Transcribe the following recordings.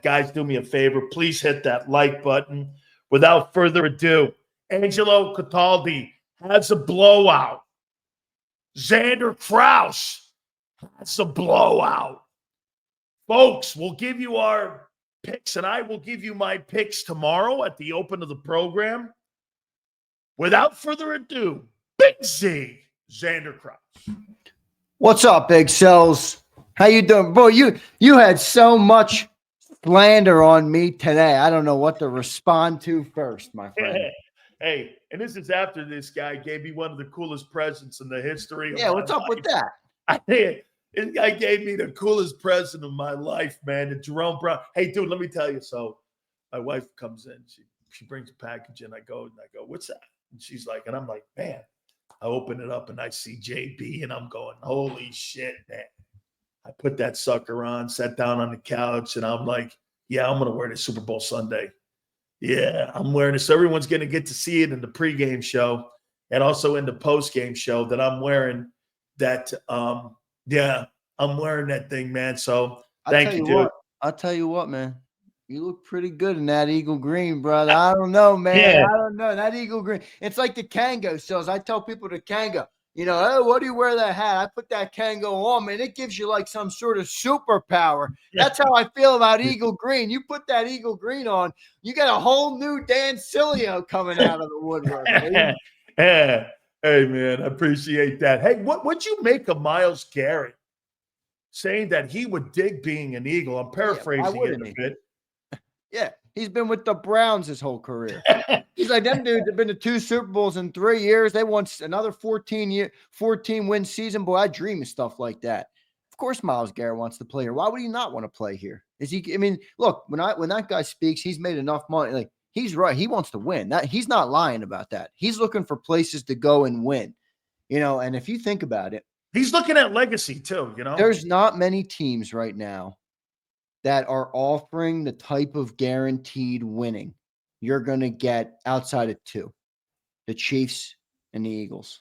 Guys, do me a favor. Please hit that like button. Without further ado, Angelo Cataldi has a blowout. Zander Kraus has a blowout. Folks, we'll give you our picks, and I will give you my picks tomorrow at the open of the program. Without further ado, Big Z, Zander Kraus. What's up, Big Silz? How you doing? Bro, you had so much slander on me today. I don't know what to respond to first, my friend. Hey, and this is after this guy gave me one of the coolest presents in the history of Yeah, what's up with that? I think this guy gave me the coolest present of my life, man. The Jerome Brown. Hey, dude, let me tell you. So my wife comes in. She brings a package, and I go, what's that? And she's like, and I'm like, man. I open it up, and I see JB, and I'm going, holy shit, man. I put that sucker on, sat down on the couch, and I'm like, yeah, I'm going to wear this Super Bowl Sunday. Yeah, I'm wearing it. So everyone's going to get to see it in the pregame show and also in the postgame show that I'm wearing that. Yeah, I'm wearing that thing, man. So thank you, dude. I'll tell you what, man. You look pretty good in that eagle green, brother. I don't know, man. Yeah. I don't know. That eagle green. It's like the Kango sells. I tell people the Kango, hey, what do you wear that hat? I put that Kango on, man. It gives you like some sort of superpower. That's how I feel about eagle green. You put that eagle green on, you got a whole new Dan Silio coming out of the woodwork. Hey, man, I appreciate that. Hey, what'd you make of Myles Garrett saying that he would dig being an Eagle? I'm paraphrasing it a bit. Yeah, he's been with the Browns his whole career. He's like, them dudes have been to 2 Super Bowls in 3 years. They want another 14-win season. Boy, I dream of stuff like that. Of course, Myles Garrett wants to play here. Why would he not want to play here? Look, when that guy speaks, he's made enough money. Like, he's right. He wants to win. He's not lying about that. He's looking for places to go and win. And if you think about it, he's looking at legacy too. There's not many teams right now that are offering the type of guaranteed winning you're going to get outside of 2, the Chiefs and the Eagles.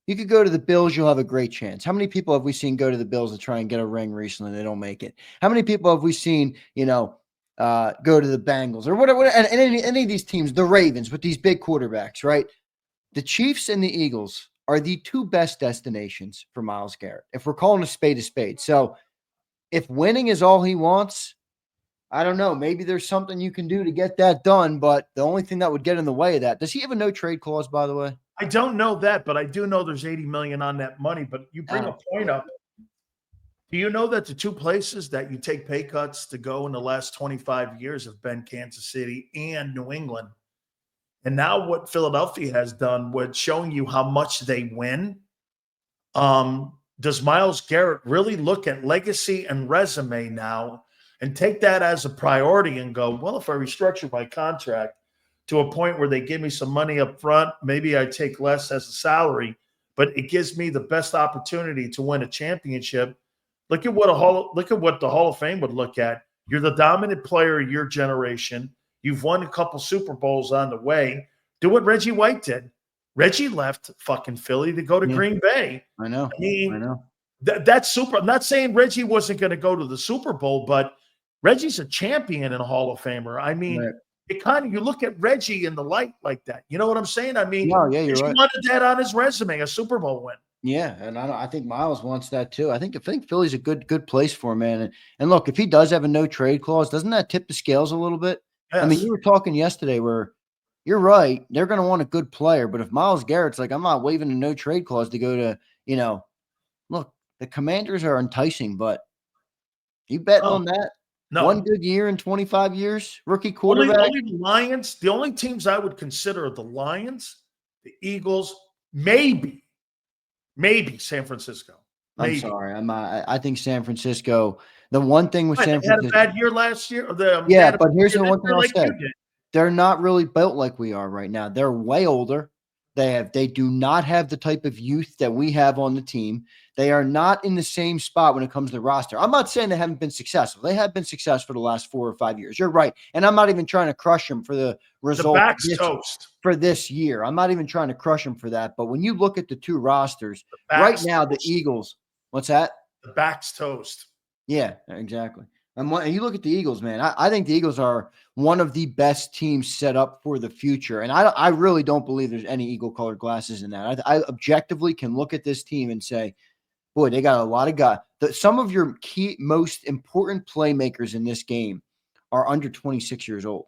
You could go to the Bills, you'll have a great chance. How many people have we seen go to the Bills to try and get a ring recently and they don't make it? How many people have we seen, go to the Bengals or whatever, and any of these teams, the Ravens with these big quarterbacks, right? The Chiefs and the Eagles are the 2 best destinations for Myles Garrett, if we're calling a spade. So if winning is all he wants, I don't know. Maybe there's something you can do to get that done, but the only thing that would get in the way of that, does he have a no-trade clause, by the way? I don't know that, but I do know there's $80 million on that money. But you bring a point up. Do you know that the 2 places that you take pay cuts to go in the last 25 years have been Kansas City and New England? And now what Philadelphia has done with showing you how much they win, does Myles Garrett really look at legacy and resume now and take that as a priority and go, well, if I restructure my contract to a point where they give me some money up front, maybe I take less as a salary, but it gives me the best opportunity to win a championship. Look at what the Hall of Fame would look at. You're the dominant player of your generation. You've won a couple Super Bowls on the way. Do what Reggie White did. Reggie left fucking Philly to go to Green Bay. I know. That's super. I'm not saying Reggie wasn't going to go to the Super Bowl, but Reggie's a champion and a Hall of Famer. It kind of, you look at Reggie in the light like that. You know what I'm saying? You're right. Wanted that on his resume, a Super Bowl win. Yeah, and I think Myles wants that too. I think Philly's a good place for him, man. And look, if he does have a no trade clause, doesn't that tip the scales a little bit? Yes. You were talking yesterday where you're right. They're going to want a good player, but if Myles Garrett's like, I'm not waiving a no trade clause to go to, look, the Commanders are enticing, but you betting on that? No. 1 good year in 25 years, rookie quarterback. Only the Lions. The only teams I would consider are the Lions, the Eagles, maybe San Francisco. Maybe. I'm sorry. I think San Francisco. The one thing with San Francisco, had a bad year last year. But here's the one thing I'll say: they're not really built like we are right now. They're way older. They do not have the type of youth that we have on the team. They are not in the same spot when it comes to the roster. I'm not saying they haven't been successful. They have been successful the last 4 or 5 years. You're right. And I'm not even trying to crush them for the result for this year. I'm not even trying to crush them for that. But when you look at the 2 rosters, right now, the Eagles, what's that? The back's toast. Yeah, exactly. And you look at the Eagles, man. I think the Eagles are one of the best teams set up for the future. And I really don't believe there's any eagle-colored glasses in that. I objectively can look at this team and say, boy, they got a lot of guys. Some of your key, most important playmakers in this game are under 26 years old.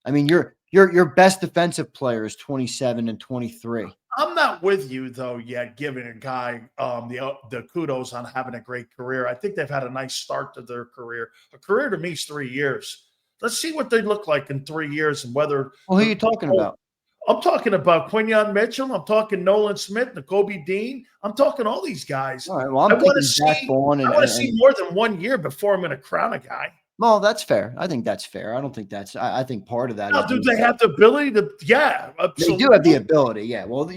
I mean, your best defensive player is 27 and 23. I'm not with you though yet, giving a guy the kudos on having a great career. I think they've had a nice start to their career. A career to me is 3 years. Let's see what they look like in 3 years and whether. Well, who are you talking about? I'm talking about Quinyon Mitchell. I'm talking Nolan Smith, Nakobe Dean. I'm talking all these guys. All right. Well, I want to see more than 1 year before I'm going to crown a guy. Well, that's fair. I think that's fair. I don't think that's. I think part of that. Now, do they have the ability to? Yeah, absolutely. They do have the ability. Yeah. Well,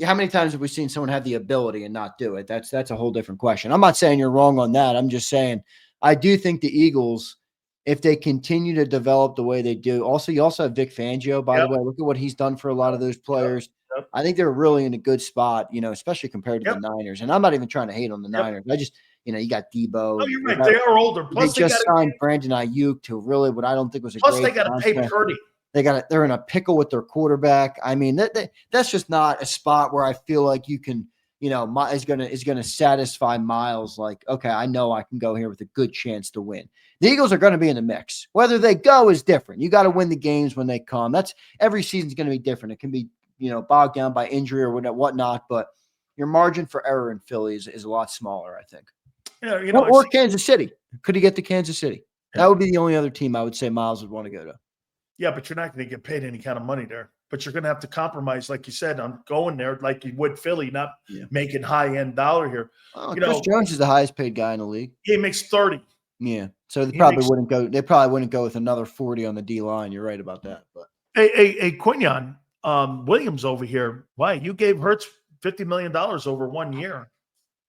how many times have we seen someone have the ability and not do it? That's a whole different question. I'm not saying you're wrong on that. I'm just saying I do think the Eagles, if they continue to develop the way they do. Also, you also have Vic Fangio, by the way. Look at what he's done for a lot of those players. Yep. I think they're really in a good spot, especially compared to the Niners. And I'm not even trying to hate on the Niners. I just, you got Debo. Oh, you're right. They are older. Plus, they just signed Brandon Ayuk to really what I don't think was a plus great. Plus, they got to pay Purdy. They're in a pickle with their quarterback. I mean, that's just not a spot where I feel like you can, is gonna satisfy Miles. Like, okay, I know I can go here with a good chance to win. The Eagles are going to be in the mix. Whether they go is different. You got to win the games when they come. That's every season's going to be different. It can be, bogged down by injury or whatnot, but your margin for error in Philly is a lot smaller, I think. Yeah, or Kansas City. Could he get to Kansas City? Yeah. That would be the only other team I would say Miles would want to go to. Yeah, but you're not going to get paid any kind of money there. But you're going to have to compromise, like you said, on going there like you would Philly, not making high-end dollar here. Chris Jones is the highest paid guy in the league. He makes 30. Yeah, so they probably wouldn't go. They probably wouldn't go with another 40 on the D line. You're right about that. But hey, Quinyon Williams over here. Why you gave Hurts $50 million over 1 year?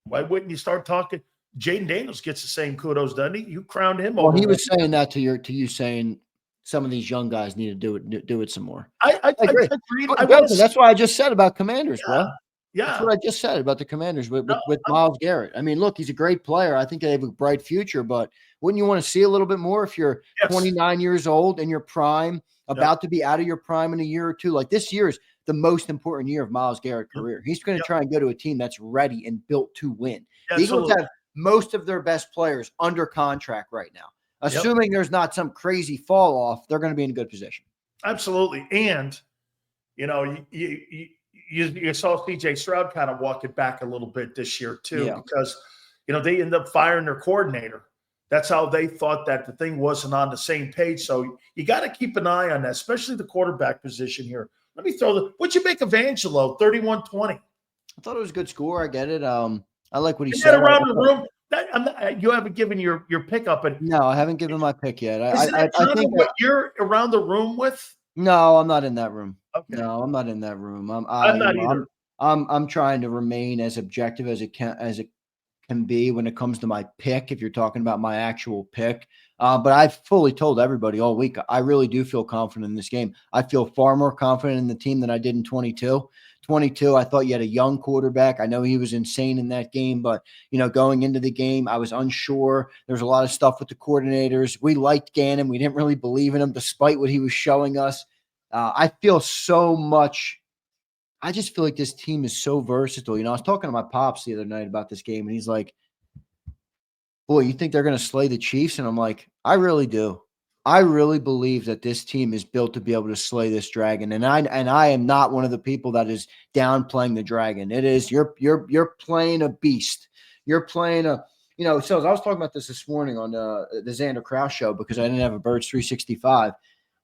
Why wouldn't you start talking? Jaden Daniels gets the same kudos, doesn't he? You crowned him. Well, he was saying that to you, saying some of these young guys need to do it some more. I agree. That's why I just said about Commanders, bro. Yeah. That's what I just said about the Commanders with Myles Garrett. I mean, look, he's a great player. I think they have a bright future, but wouldn't you want to see a little bit more if you're 29 years old in your prime, about to be out of your prime in a year or two? Like this year is the most important year of Myles Garrett's career. He's going to try and go to a team that's ready and built to win. The Eagles have most of their best players under contract right now. Assuming there's not some crazy fall off, they're going to be in a good position. Absolutely. And, you saw CJ Stroud kind of walk it back a little bit this year too, because, they ended up firing their coordinator. That's how they thought that the thing wasn't on the same page. So you got to keep an eye on that, especially the quarterback position here. Let me what'd you make of Angelo, 31-20? I thought it was a good score. I get it. I like what he said. Said around the room. You haven't given your pick up. No, I haven't given my pick yet. I think what you're around the room with. No, I'm not in that room. Okay. No, I'm not in that room. I'm not either. I'm trying to remain as objective as it can be when it comes to my pick. If you're talking about my actual pick, but I've fully told everybody all week I really do feel confident in this game. I feel far more confident in the team than I did in 22. 22, I thought you had a young quarterback. I know he was insane in that game, but, going into the game, I was unsure. There was a lot of stuff with the coordinators. We liked Gannon. We didn't really believe in him despite what he was showing us. I feel so much. I just feel like this team is so versatile. I was talking to my pops the other night about this game, and he's like, boy, you think they're going to slay the Chiefs? And I'm like, I really do. I really believe that this team is built to be able to slay this dragon. And I am not one of the people that is downplaying the dragon. It is you're playing a beast. You're playing a, so I was talking about this morning on the Zander Krause show because I didn't have a Birds 365.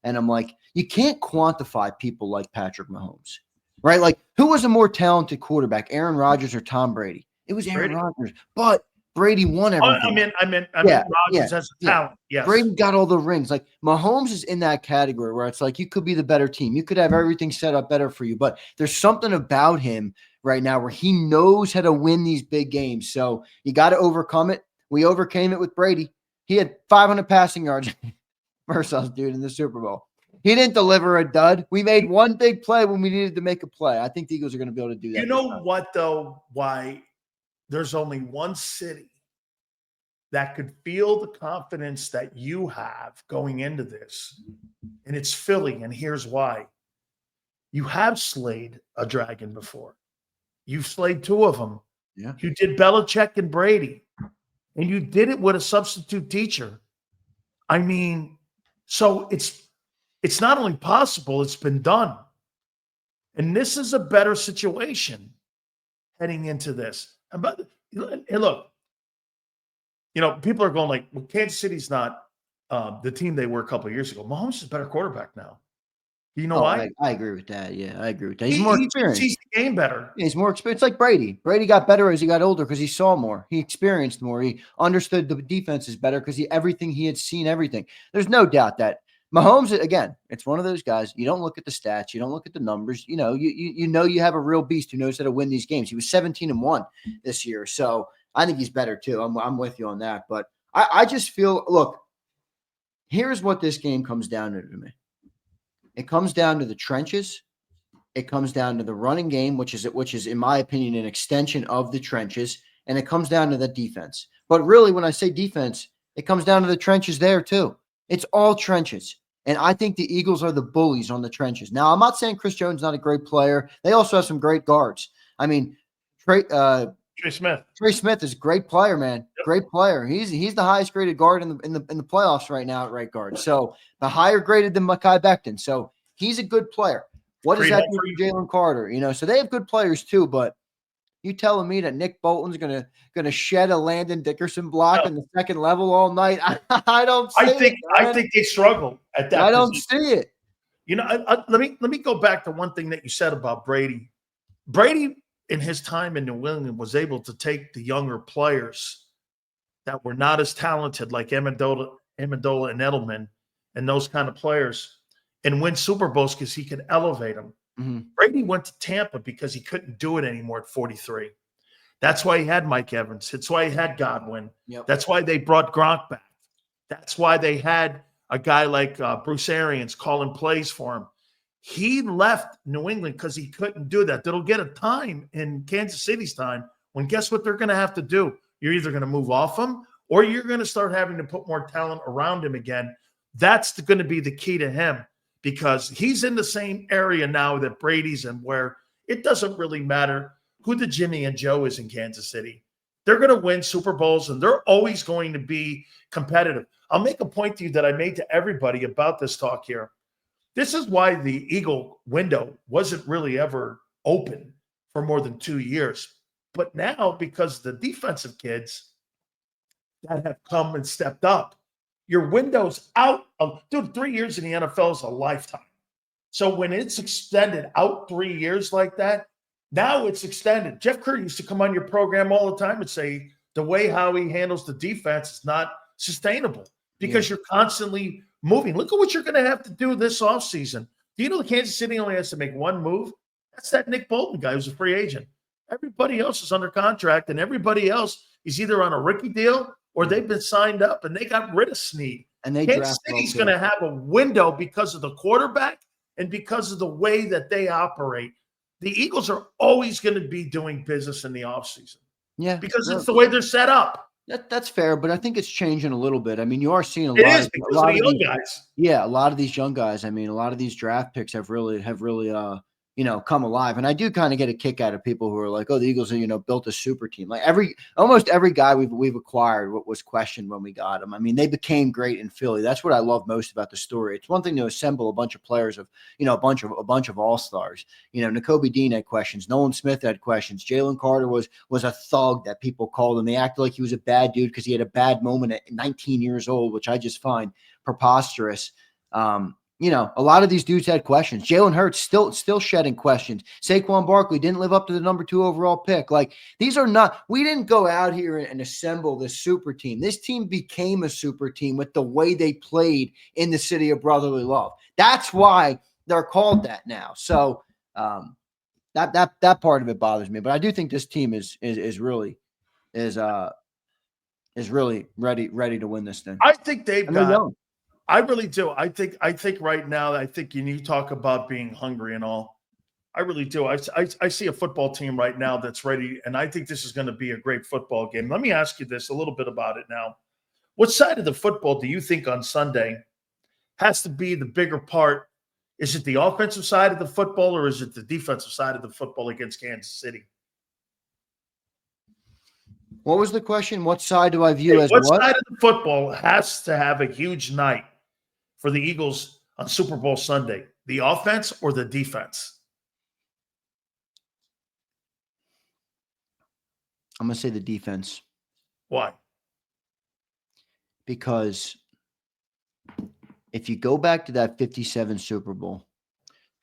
And I'm like, you can't quantify people like Patrick Mahomes, right? Like, who was a more talented quarterback, Aaron Rodgers or Tom Brady? It was Aaron Rodgers, but Brady won everything. I mean, Rodgers has a talent. Yes. Brady got all the rings. Like, Mahomes is in that category where it's like you could be the better team. You could have everything set up better for you, but there's something about him right now where he knows how to win these big games. So you got to overcome it. We overcame it with Brady. He had 500 passing yards versus us, dude, in the Super Bowl. He didn't deliver a dud. We made one big play when we needed to make a play. I think the Eagles are going to be able to do that. You know what, though, why there's only one city that could feel the confidence that you have going into this. And it's Philly, and here's why. You have slayed a dragon before. You've slayed two of them. Yeah. You did Belichick and Brady, and you did it with a substitute teacher. I mean, so it's not only possible, it's been done. And this is a better situation heading into this. And look, people are going like, well, Kansas City's not the team they were a couple of years ago. Mahomes is a better quarterback now. You know why? I agree with that. Yeah, I agree with that. He's more experienced. He sees the game better. Yeah, he's more experienced. Like Brady. Brady got better as he got older because he saw more. He experienced more. He understood the defenses better because everything he had seen everything. There's no doubt that Mahomes, again, it's one of those guys. You don't look at the stats. You don't look at the numbers. You know you have a real beast who knows how to win these games. He was 17-1 this year. So I think he's better too. I'm with you on that. But I just feel, look, here's what this game comes down to me. It comes down to the trenches. It comes down to the running game, which is, in my opinion, an extension of the trenches. And it comes down to the defense. But really, when I say defense, it comes down to the trenches there too. It's all trenches. And I think the Eagles are the bullies on the trenches. Now, I'm not saying Chris Jones is not a great player. They also have some great guards. I mean, Trey Smith. Trey Smith is a great player, man. Yep. Great player. He's the highest graded guard in the playoffs right now at right guard. So the higher graded than Mekhi Becton. So he's a good player. What does that do for Jalen Carter? So they have good players too, but you telling me that Nick Bolton's gonna shed a Landon Dickerson block in the second level all night? I don't see it. I think they struggle at that. I don't see it. Let me go back to one thing that you said about Brady. Brady, in his time in New England, was able to take the younger players that were not as talented, like Amendola and Edelman and those kind of players, and win Super Bowls because he could elevate them. Mm-hmm. Brady went to Tampa because he couldn't do it anymore at 43. That's why he had Mike Evans. That's why he had Godwin. Yep. That's why they brought Gronk back. That's why they had a guy like Bruce Arians calling plays for him. He left New England because he couldn't do that. There'll get a time in Kansas City's time when guess what they're going to have to do? You're either going to move off him or you're going to start having to put more talent around him again. That's going to be the key to him because he's in the same area now that Brady's in where it doesn't really matter who the Jimmy and Joe is in Kansas City. They're going to win Super Bowls and they're always going to be competitive. I'll make a point to you that I made to everybody about this talk here. This is why the Eagle window wasn't really ever open for more than 2 years. But now, because the defensive kids that have come and stepped up, your window's out. Dude, 3 years in the NFL is a lifetime. So when it's extended out 3 years like that, now it's extended. Jeff Curry used to come on your program all the time and say the way how he handles the defense is not sustainable because you're constantly moving. Look at what you're going to have to do this offseason. Do you know the Kansas City only has to make one move? That's that Nick Bolton guy who's a free agent. Everybody else is under contract, and everybody else is either on a rookie deal or they've been signed up, and they got rid of Snead. And Kansas City's going to have a window because of the quarterback and because of the way that they operate. The Eagles are always going to be doing business in the offseason. Yeah. Because it's the way they're set up. That's fair, but I think it's changing a little bit. I mean, you are seeing a lot of the young guys. Yeah, a lot of these young guys. I mean, a lot of these draft picks have really come alive. And I do kind of get a kick out of people who are like, oh, the Eagles have, built a super team. Like almost every guy we've acquired was questioned when we got them. I mean, they became great in Philly. That's what I love most about the story. It's one thing to assemble a bunch of players of, a bunch of all-stars. Nakobe Dean had questions. Nolan Smith had questions. Jalen Carter was a thug that people called him. They acted like he was a bad dude because he had a bad moment at 19 years old, which I just find preposterous. A lot of these dudes had questions. Jalen Hurts still shedding questions. Saquon Barkley didn't live up to the number 2 overall pick. Like, these are not – we didn't go out here and assemble this super team. This team became a super team with the way they played in the city of brotherly love. That's why they're called that now. So that part of it bothers me. But I do think this team is really ready to win this thing. I think they've got – I really do. I think right now, you talk about being hungry and all. I really do. I see a football team right now that's ready, and I think this is going to be a great football game. Let me ask you this a little bit about it now. What side of the football do you think on Sunday has to be the bigger part? Is it the offensive side of the football, or is it the defensive side of the football against Kansas City? What was the question? What side do I view as what what? side of the football has to have a huge night for the Eagles on Super Bowl Sunday? The offense or the defense? I'm going to say the defense. Why? Because if you go back to that 57 Super Bowl,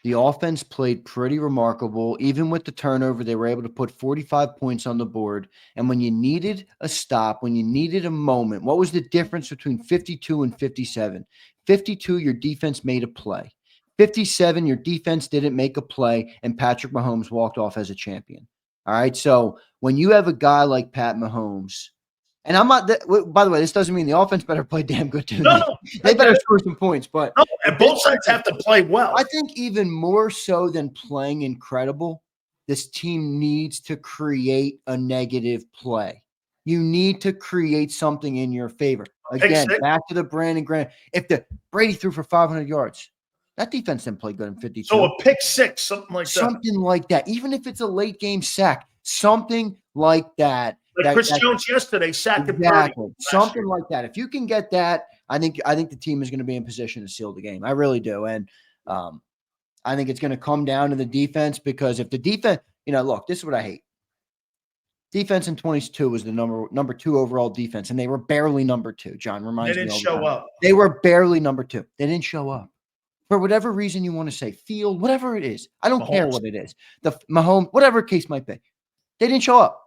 the offense played pretty remarkable. Even with the turnover, they were able to put 45 points on the board. And when you needed a stop, when you needed a moment, what was the difference between 52 and 57? 52, your defense made a play. 57, your defense didn't make a play, and Patrick Mahomes walked off as a champion. All right. So when you have a guy like Pat Mahomes, and I'm not, by the way, this doesn't mean the offense better play damn good too. No, they better score some points, but no, and both sides have to play well. I think even more so than playing incredible, this team needs to create a negative play. You need to create something in your favor. Again, back to the Brandon Graham. If the Brady threw for 500 yards, that defense didn't play good in 52. So a pick six, something like that. Something like that. Even if it's a late game sack, something like that. Like Chris Jones yesterday, sacked exactly. Something like that. If you can get that, I think the team is going to be in position to seal the game. I really do. And I think it's going to come down to the defense, because if the defense, look, this is what I hate. Defense in 22 was the number 2 overall defense, and they were barely number 2. John reminds me. They didn't show up. They were barely number 2. They didn't show up. For whatever reason you want to say, field, whatever it is. I don't care what it is. The Mahomes, whatever case might be. They didn't show up.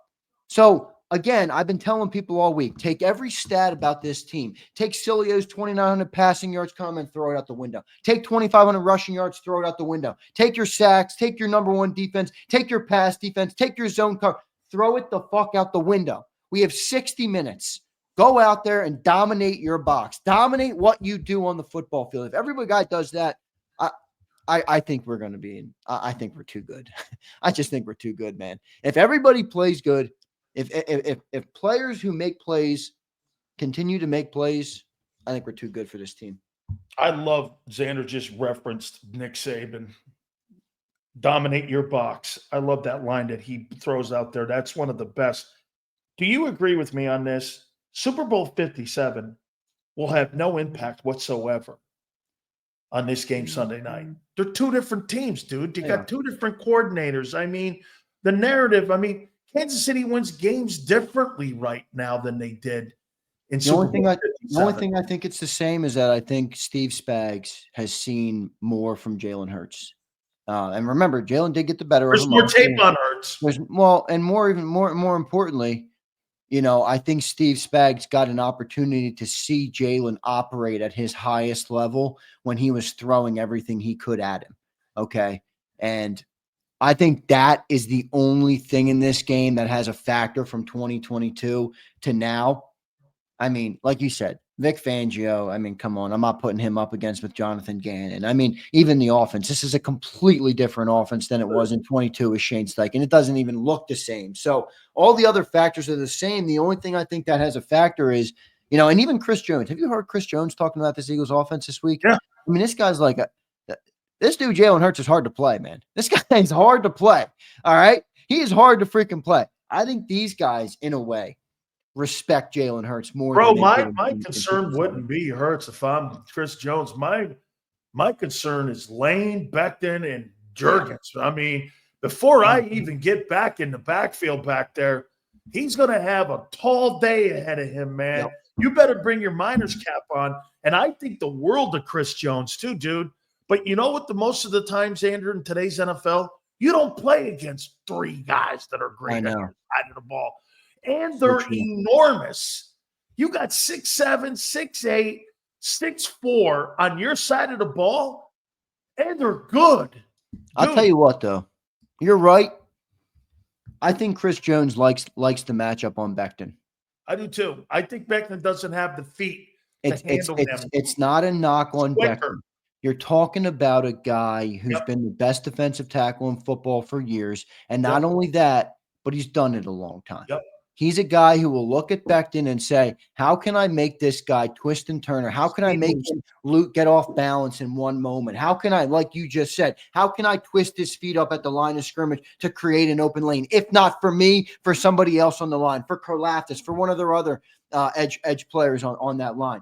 So, again, I've been telling people all week, take every stat about this team. Take Silio's 2,900 passing yards comment, throw it out the window. Take 2,500 rushing yards, throw it out the window. Take your sacks, take your number 1 defense, take your pass defense, take your zone cover, throw it the fuck out the window. We have 60 minutes. Go out there and dominate your box. Dominate what you do on the football field. If every guy does that, I think we're going to be in. I think we're too good. I just think we're too good, man. If everybody plays good, if players who make plays continue to make plays, I think we're too good for this team. I love Zander just referenced Nick Saban. Dominate your box. I love that line that he throws out there. That's one of the best. Do you agree with me on this? Super Bowl 57 will have no impact whatsoever on this game Sunday night. They're 2 different teams, dude. You got 2 different coordinators. I mean, the narrative, Kansas City wins games differently right now than they did in Super Bowl 57. The only thing I think it's the same is that I think Steve Spags has seen more from Jalen Hurts. And remember, Jalen did get the better of him. There's more tape on Hurts. And more importantly, I think Steve Spags got an opportunity to see Jalen operate at his highest level when he was throwing everything he could at him. Okay. And I think that is the only thing in this game that has a factor from 2022 to now. Like you said, Vic Fangio, come on. I'm not putting him up against with Jonathan Gannon. Even the offense, this is a completely different offense than it was in 22 with Shane Steichen. It doesn't even look the same. So all the other factors are the same. The only thing I think that has a factor is, and even Chris Jones. Have you heard Chris Jones talking about this Eagles offense this week? Yeah. This guy's like, this dude, Jalen Hurts, is hard to play, man. This guy is hard to play. All right. He is hard to freaking play. I think these guys, in a way, respect Jalen Hurts more. Bro, my concern wouldn't be Hurts if I'm Chris Jones. My concern is Lane, Becton, and Jurgens. Before I even get back in the backfield back there, he's going to have a tall day ahead of him, man. Yep. You better bring your miner's cap on. And I think the world of Chris Jones too, dude. But you know what? Most of the time, Zander, in today's NFL, you don't play against 3 guys that are great on your side of the ball. And they're enormous. You got 6'7", 6'8", 6'4" on your side of the ball, and they're good. Dude. I'll tell you what, though. You're right. I think Chris Jones likes the matchup on Becton. I do too. I think Becton doesn't have the feet to handle him. It's not a knock on Becton. You're talking about a guy who's Yep. been the best defensive tackle in football for years. And not Yep. only that, but he's done it a long time. Yep. He's a guy who will look at Becton and say, how can I make this guy twist and turn? Or how can I make him get off balance in one moment? How can I, like you just said, how can I twist his feet up at the line of scrimmage to create an open lane? If not for me, for somebody else on the line, for Karlaftis, for one of their other edge players on that line.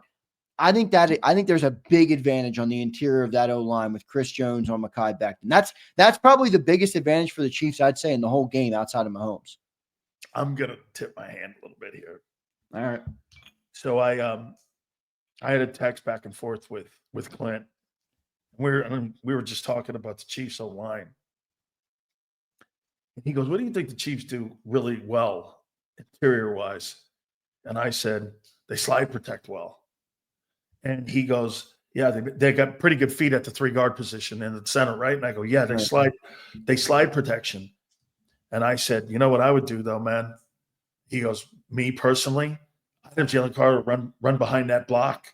I think there's a big advantage on the interior of that O-line with Chris Jones on Mekhi Becton. That's probably the biggest advantage for the Chiefs, I'd say, in the whole game outside of Mahomes. I'm gonna tip my hand a little bit here. All right. So I had a text back and forth with Clint. We were just talking about the Chiefs O-line. He goes, "What do you think the Chiefs do really well interior wise?" And I said, "They slide protect well." And he goes, "Yeah, they got pretty good feet at the 3-guard position in the center, right?" And I go, "Yeah, they slide protection." And I said, "You know what I would do though, man?" He goes, "Me personally, I'd have Jalen Carter run behind that block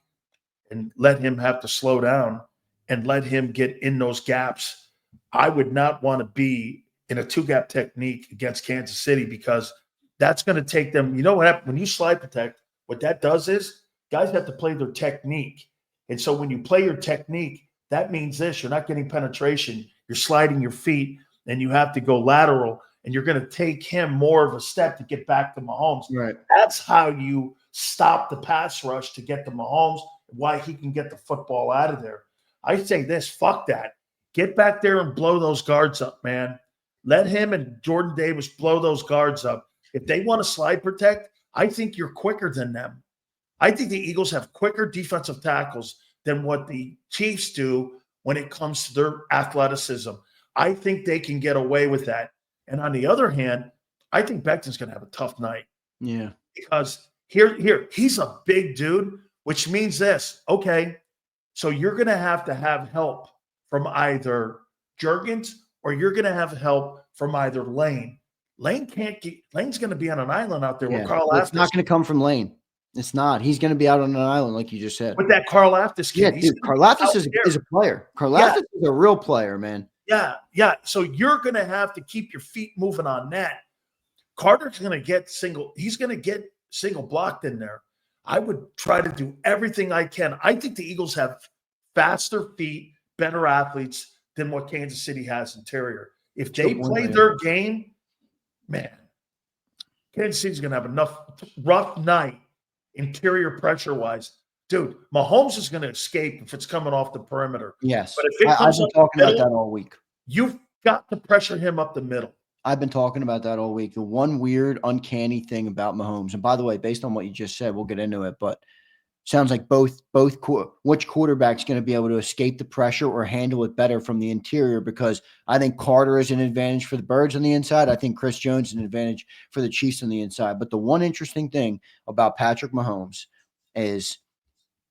and let him have to slow down and let him get in those gaps. I would not want to be in a 2-gap technique against Kansas City because that's going to take them. You know what happens when you slide protect? What that does is guys have to play their technique. And so when you play your technique, that means this: you're not getting penetration. You're sliding your feet and you have to go lateral. And you're going to take him more of a step to get back to Mahomes. Right. That's how you stop the pass rush to get to Mahomes, why he can get the football out of there. I say this, fuck that. Get back there and blow those guards up, man. Let him and Jordan Davis blow those guards up. If they want to slide protect, I think you're quicker than them. I think the Eagles have quicker defensive tackles than what the Chiefs do when it comes to their athleticism. I think they can get away with that. And on the other hand, I think Becton's going to have a tough night. Yeah. Because here, he's a big dude, which means this. Okay, so you're going to have help from either Jurgens or you're going to have help from either Lane. Lane's going to be on an island out there with Carl Aftis. It's not going to come from Lane. It's not. He's going to be out on an island, like you just said. With that Carl Aftis kid. Yeah, dude, Karlaftis is a player. Karlaftis is a real player, man. Yeah. So you're going to have to keep your feet moving on that. Carter's going to get he's going to get single blocked in there. I would try to do everything I can. I think the Eagles have faster feet, better athletes than what Kansas City has interior. If they play their game, man, Kansas City's going to have enough rough night interior pressure-wise. Dude, Mahomes is going to escape if it's coming off the perimeter. Yes. But if it comes I've been talking about that all week. You've got to pressure him up the middle. I've been talking about that all week. The one weird, uncanny thing about Mahomes, and by the way, based on what you just said, we'll get into it, but sounds like which quarterback's going to be able to escape the pressure or handle it better from the interior, because I think Carter is an advantage for the Birds on the inside. I think Chris Jones is an advantage for the Chiefs on the inside. But the one interesting thing about Patrick Mahomes is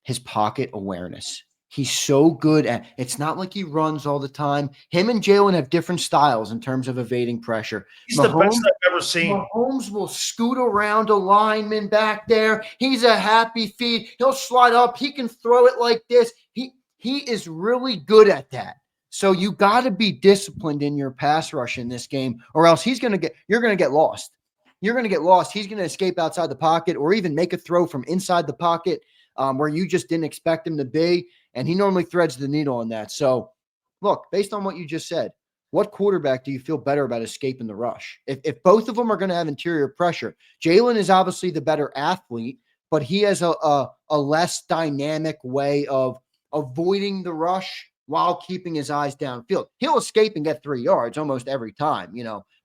his pocket awareness. He's so good at – it's not like he runs all the time. Him and Jalen have different styles in terms of evading pressure. He's the best I've ever seen. Mahomes will scoot around a lineman back there. He's a happy feet. He'll slide up. He can throw it like this. He is really good at that. So you got to be disciplined in your pass rush in this game, or else you're going to get lost. You're going to get lost. He's going to escape outside the pocket or even make a throw from inside the pocket where you just didn't expect him to be. And he normally threads the needle on that. So, look, based on what you just said, what quarterback do you feel better about escaping the rush? If both of them are going to have interior pressure, Jalen is obviously the better athlete, but he has a less dynamic way of avoiding the rush while keeping his eyes downfield. He'll escape and get 3 yards almost every time,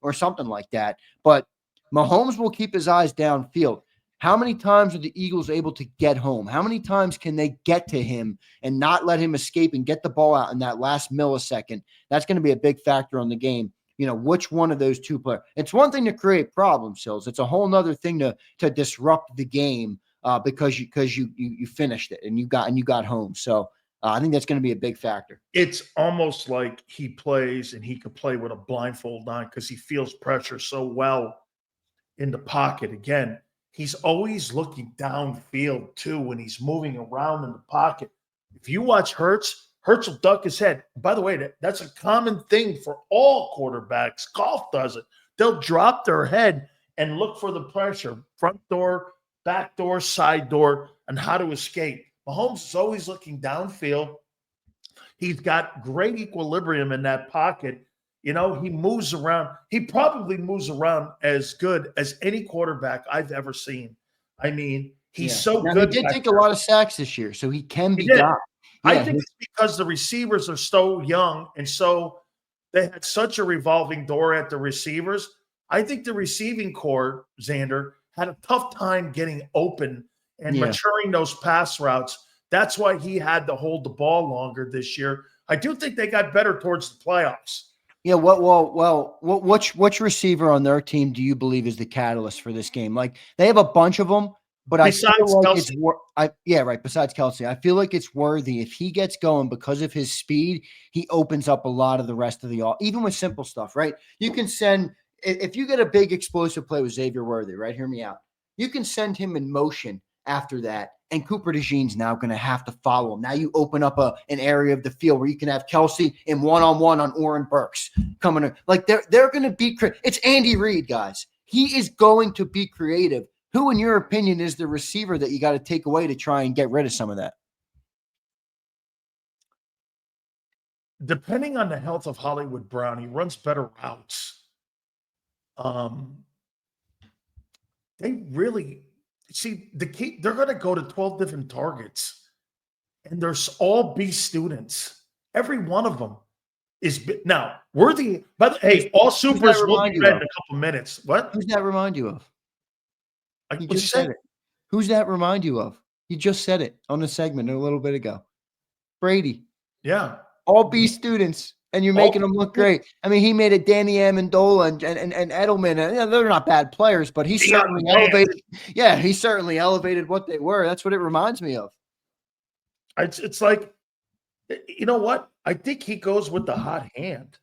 or something like that. But Mahomes will keep his eyes downfield. How many times are the Eagles able to get home? How many times can they get to him and not let him escape and get the ball out in that last millisecond? That's going to be a big factor on the game. Which one of those two players? It's one thing to create problems, Silz. It's a whole nother thing to disrupt the game because you finished it and you got home. So I think that's going to be a big factor. It's almost like he plays and he could play with a blindfold on because he feels pressure so well in the pocket. Again, he's always looking downfield too when he's moving around in the pocket. If you watch Hurts Hurts will duck his head. By the way, that's a common thing for all quarterbacks. Golf does it. They'll drop their head and look for the pressure, front door, back door, side door, and how to escape. Mahomes is always looking downfield. He's got great equilibrium in that pocket. You know, he moves around. He probably moves around as good as any quarterback I've ever seen. I mean, he's so now, good. He did take a lot of sacks this year, so he can be did. got. I Yeah, think it's because the receivers are so young and so they had such a revolving door at the receivers. I think the receiving core, Zander, had a tough time getting open and maturing those pass routes. That's why he had to hold the ball longer this year. I do think they got better towards the playoffs. Yeah. Which receiver on their team do you believe is the catalyst for this game? Like they have a bunch of them, but Besides I feel like Kelce. Besides Kelce, I feel like it's worthy if he gets going because of his speed. He opens up a lot of the rest of the even with simple stuff, right? You can send if you get a big explosive play with Xavier Worthy, right? Hear me out. You can send him in motion after that. And Cooper DeJean's now going to have to follow him. Now you open up an area of the field where you can have Kelce in one-on-one on Oren Burks coming in. Like they're going to be – it's Andy Reid, guys. He is going to be creative. Who, in your opinion, is the receiver that you got to take away to try and get rid of some of that? Depending on the health of Hollywood Brown, he runs better routes. They really – see, the key, they're going to go to 12 different targets, and there's all B students. Every one of them is now Worthy. But hey, all supers will be read in a couple minutes. What? Who's that remind you of? You just said it. Who's that remind you of? You just said it on the segment a little bit ago. Brady. Yeah. All B students. And you're making them look great. I mean, he made it Danny Amendola and Edelman. And they're not bad players, but he certainly elevated. Yeah, he certainly elevated what they were. That's what it reminds me of. It's like, you know what? I think he goes with the hot hand.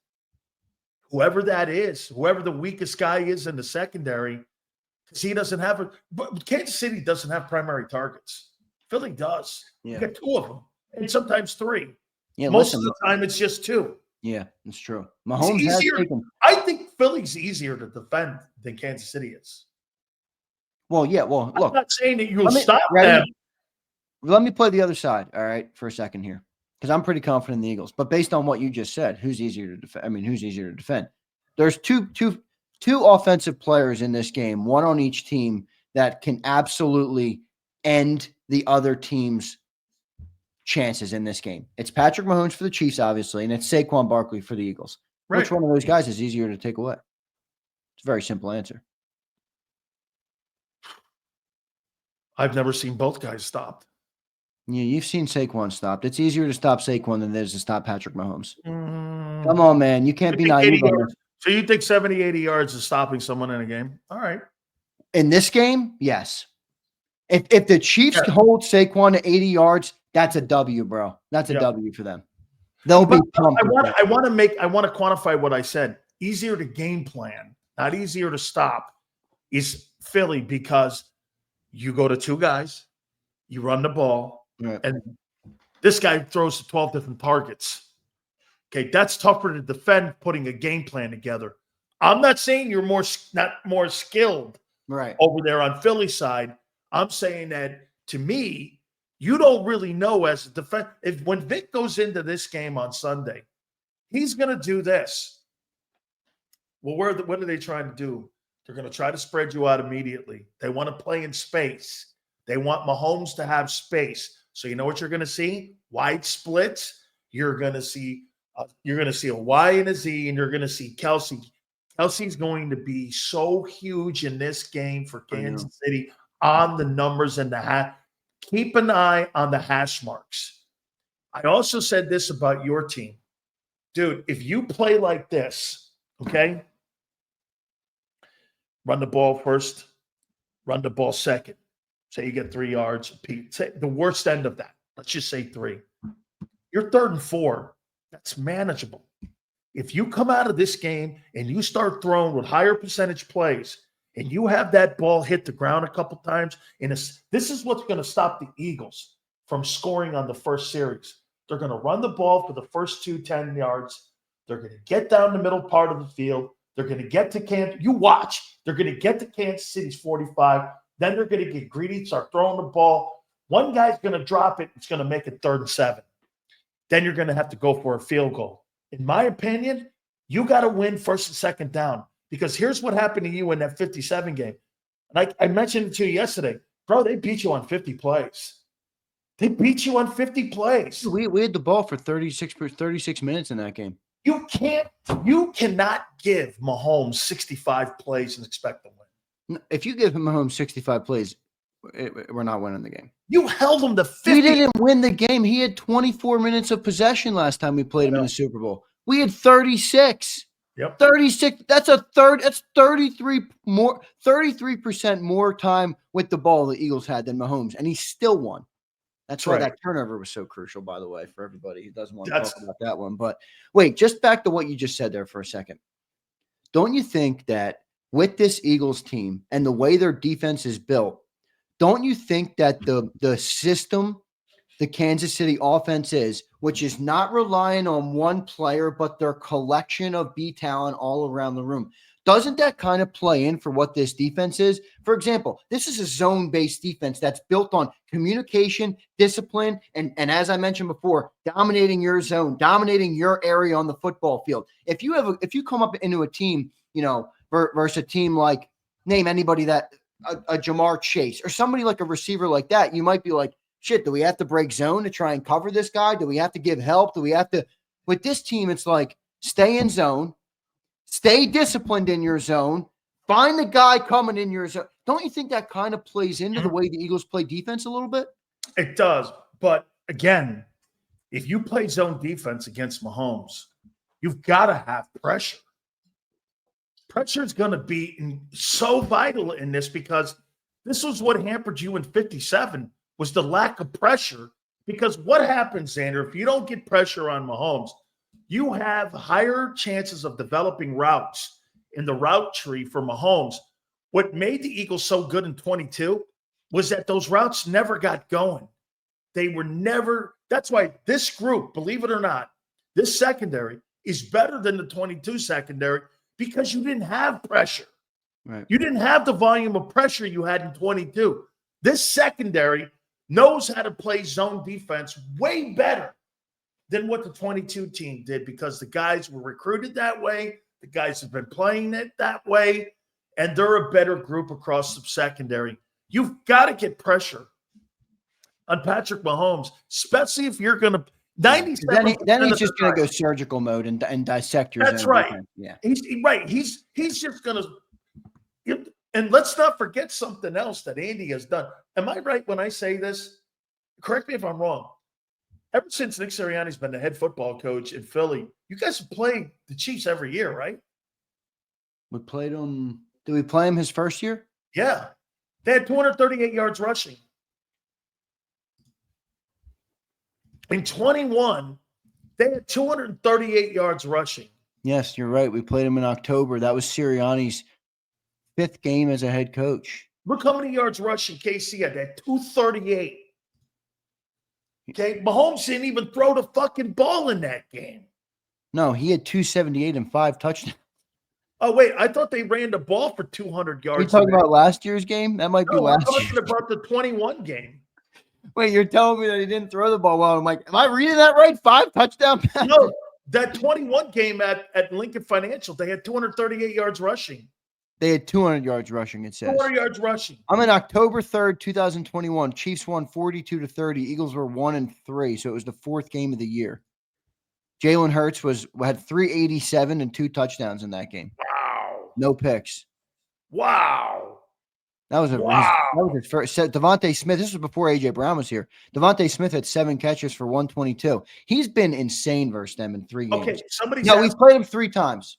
Whoever that is, whoever the weakest guy is in the secondary, because he doesn't have it. But Kansas City doesn't have primary targets. Philly does. Yeah. You got two of them, and sometimes three. Yeah, most of the time it's just two. Yeah, that's true. Mahomes has taken. I think Philly's easier to defend than Kansas City is. Well, yeah. Well, look. I'm not saying that you'll stop them. Let me play the other side, all right, for a second here, because I'm pretty confident in the Eagles. But based on what you just said, who's easier to defend? I mean, who's easier to defend? There's two offensive players in this game, one on each team, that can absolutely end the other team's chances in this game. It's Patrick Mahomes for the Chiefs, obviously, and it's Saquon Barkley for the Eagles. Right. Which one of those guys is easier to take away? It's a very simple answer. I've never seen both guys stopped. Yeah, you've seen Saquon stopped. It's easier to stop Saquon than it is to stop Patrick Mahomes. Come on, man. You can't be naive on this. So you think 70, 80 yards is stopping someone in a game? All right. In this game, yes. If the Chiefs hold Saquon to 80 yards, that's a W, bro. That's a W for them. They'll be pumped. I want to quantify what I said. Easier to game plan, not easier to stop, is Philly, because you go to two guys, you run the ball, and this guy throws to 12 different targets. Okay, that's tougher to defend putting a game plan together. I'm not saying you're not more skilled over there on Philly's side. I'm saying that, to me, you don't really know as a defense. When Vic goes into this game on Sunday, he's going to do this. Well, what are they trying to do? They're going to try to spread you out immediately. They want to play in space. They want Mahomes to have space. So you know what you're going to see? Wide splits. You're going to see a Y and a Z, and you're going to see Kelce. Kelce's going to be so huge in this game for Kansas City on the numbers and the hat. Keep an eye on the hash marks. I also said this about your team. Dude, if you play like this, okay, run the ball first, run the ball second. Say you get 3 yards. Say the worst end of that. Let's just say 3. You're 3rd and 4. That's manageable. If you come out of this game and you start throwing with higher percentage plays, and you have that ball hit the ground a couple times, this is what's going to stop the Eagles from scoring on the first series. They're going to run the ball for the first 10 yards. They're going to get down the middle part of the field. They're going to get to Kansas. You watch. They're going to get to Kansas City's 45. Then they're going to get greedy, start throwing the ball. One guy's going to drop it. It's going to make it 3rd and 7. Then you're going to have to go for a field goal. In my opinion, you got to win 1st and 2nd down, because here's what happened to you in that 57 game. And I mentioned it to you yesterday. Bro, they beat you on 50 plays. They beat you on 50 plays. We had the ball for 36 minutes in that game. You cannot give Mahomes 65 plays and expect to win. If you give him Mahomes 65 plays, we're not winning the game. You held him to 50. We didn't win the game. He had 24 minutes of possession last time we played him in the Super Bowl. We had 36. Yep. 36. That's 33% more time with the ball the Eagles had than Mahomes, and he still won. That's why that turnover was so crucial, by the way, for everybody who doesn't want to talk about that one. But wait, just back to what you just said there for a second. Don't you think that with this Eagles team and the way their defense is built, don't you think that the system the Kansas City offense is, which is not relying on one player, but their collection of B talent all around the room, doesn't that kind of play in for what this defense is? For example, this is a zone-based defense that's built on communication, discipline, and as I mentioned before, dominating your zone, dominating your area on the football field. If you come up into a team, versus a team like, name anybody that a Jamar Chase or somebody like a receiver like that, you might be like, shit, do we have to break zone to try and cover this guy? Do we have to give help? Do we have to? With this team, it's like, stay in zone, stay disciplined in your zone, find the guy coming in your zone. Don't you think that kind of plays into the way the Eagles play defense a little bit? It does. But again, if you play zone defense against Mahomes, you've got to have pressure. Pressure is going to be so vital in this, because this was what hampered you in 57 was the lack of pressure. Because what happens, Zander, if you don't get pressure on Mahomes, you have higher chances of developing routes in the route tree for Mahomes. What made the Eagles so good in 22 was that those routes never got going. They were never – that's why this group, believe it or not, this secondary is better than the 22 secondary, because you didn't have pressure. Right. You didn't have the volume of pressure you had in 22. This secondary knows how to play zone defense way better than what the 22 team did, because the guys were recruited that way. The guys have been playing it that way, and they're a better group across the secondary. You've got to get pressure on Patrick Mahomes, especially if you're going to – 97%. Then he's just going to go surgical mode and dissect your That's zone right. defense. Yeah. He's just going to – and let's not forget something else that Andy has done. Am I right when I say this? Correct me if I'm wrong. Ever since Nick Sirianni's been the head football coach in Philly, you guys have played the Chiefs every year, right? We played him. Did we play him his first year? Yeah. They had 238 yards rushing. In 21, they had 238 yards rushing. Yes, you're right. We played him in October. That was Sirianni's 5th game as a head coach. Look how many yards rushing KC had. They had 238. Okay, Mahomes didn't even throw the fucking ball in that game. No, he had 278 and 5 touchdowns. Oh, wait, I thought they ran the ball for 200 yards. Are you talking about last year's game? That might be last year. I'm talking about the 21 game. Wait, you're telling me that he didn't throw the ball well? I'm like, am I reading that right? 5 touchdown passes? No, that 21 game at Lincoln Financial, they had 238 yards rushing. They had 200 yards rushing, it says. 200 yards rushing. I'm in October 3rd, 2021. Chiefs won 42-30. Eagles were 1-3, so it was the 4th game of the year. Jalen Hurts had 387 and 2 touchdowns in that game. Wow. No picks. Wow. That was his first. Devontae Smith, this was before A.J. Brown was here. Devontae Smith had 7 catches for 122. He's been insane versus them in 3 games. Okay, we played him 3 times.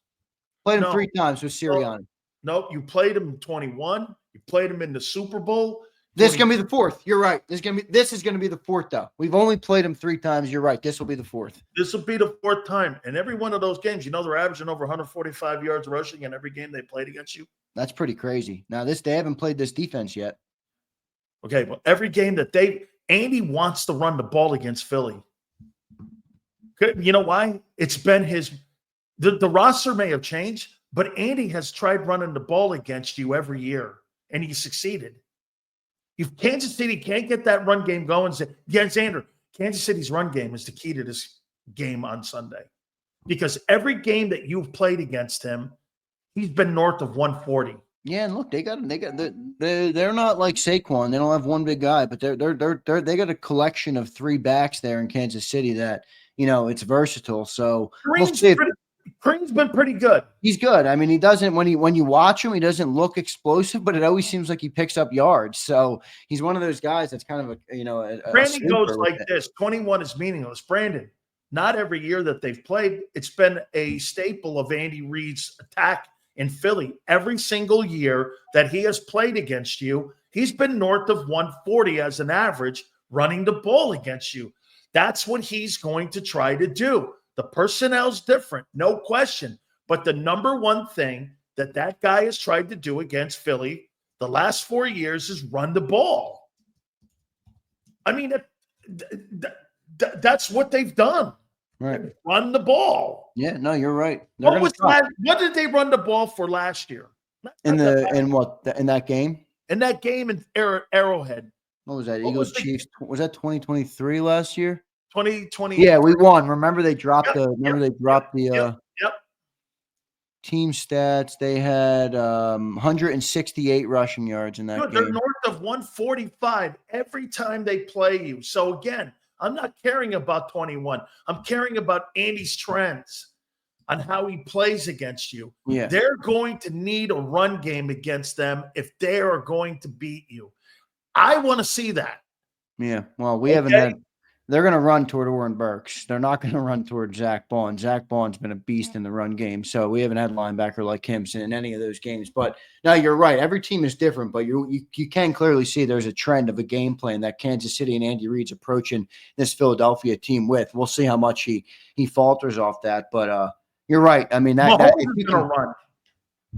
Played him 3 times with Sirianni. No, you played him in 21. You played him in the Super Bowl. This is going to be the 4th. You're right. This is going to be the 4th, though. We've only played him 3 times. You're right. This will be the 4th. This will be the 4th time. And every one of those games, they're averaging over 145 yards rushing in every game they played against you. they pretty crazy. Now, they haven't played this defense yet. Okay, well, every game that Andy wants to run the ball against Philly. You know why? It's been the roster may have changed, but Andy has tried running the ball against you every year, and he succeeded. If Kansas City can't get that run game going, yeah, Zander, Kansas City's run game is the key to this game on Sunday. Because every game that you've played against him, he's been north of 140. Yeah, and look, they're not like Saquon. They don't have one big guy, but they got a collection of 3 backs there in Kansas City that, it's versatile. So we'll see. Green's been pretty good. He's good. I mean, he doesn't when you watch him, he doesn't look explosive, but it always seems like he picks up yards. So he's one of those guys that's kind of Brandon goes like this: 21 is meaningless. Brandon, not every year that they've played, it's been a staple of Andy Reid's attack in Philly. Every single year that he has played against you, he's been north of 140 as an average running the ball against you. That's what he's going to try to do. The personnel's different, no question. But the number one thing that guy has tried to do against Philly the last 4 years is run the ball. I mean, that's what they've done. Right. Run the ball. Yeah, no, you're right. What did they run the ball for last year? In that game? In that game in Arrowhead. What was that? Eagles Chiefs. Was that 2023 last year? 2020. Yeah, we won. Remember they dropped Yep, team stats. They had 168 rushing yards in that game. They're north of 145 every time they play you. So again, I'm not caring about 21. I'm caring about Andy's trends on how he plays against you. Yeah. They're going to need a run game against them if they are going to beat you. I want to see that. Yeah. Well, we haven't had. They're going to run toward Oren Burks. They're not going to run toward Zach Bond. Zach Bond's been a beast in the run game, so we haven't had a linebacker like him in any of those games. But no, you're right. Every team is different, but you can clearly see there's a trend of a game plan that Kansas City and Andy Reid's approaching this Philadelphia team with. We'll see how much he falters off that, but you're right. I mean, Mahomes is going to run.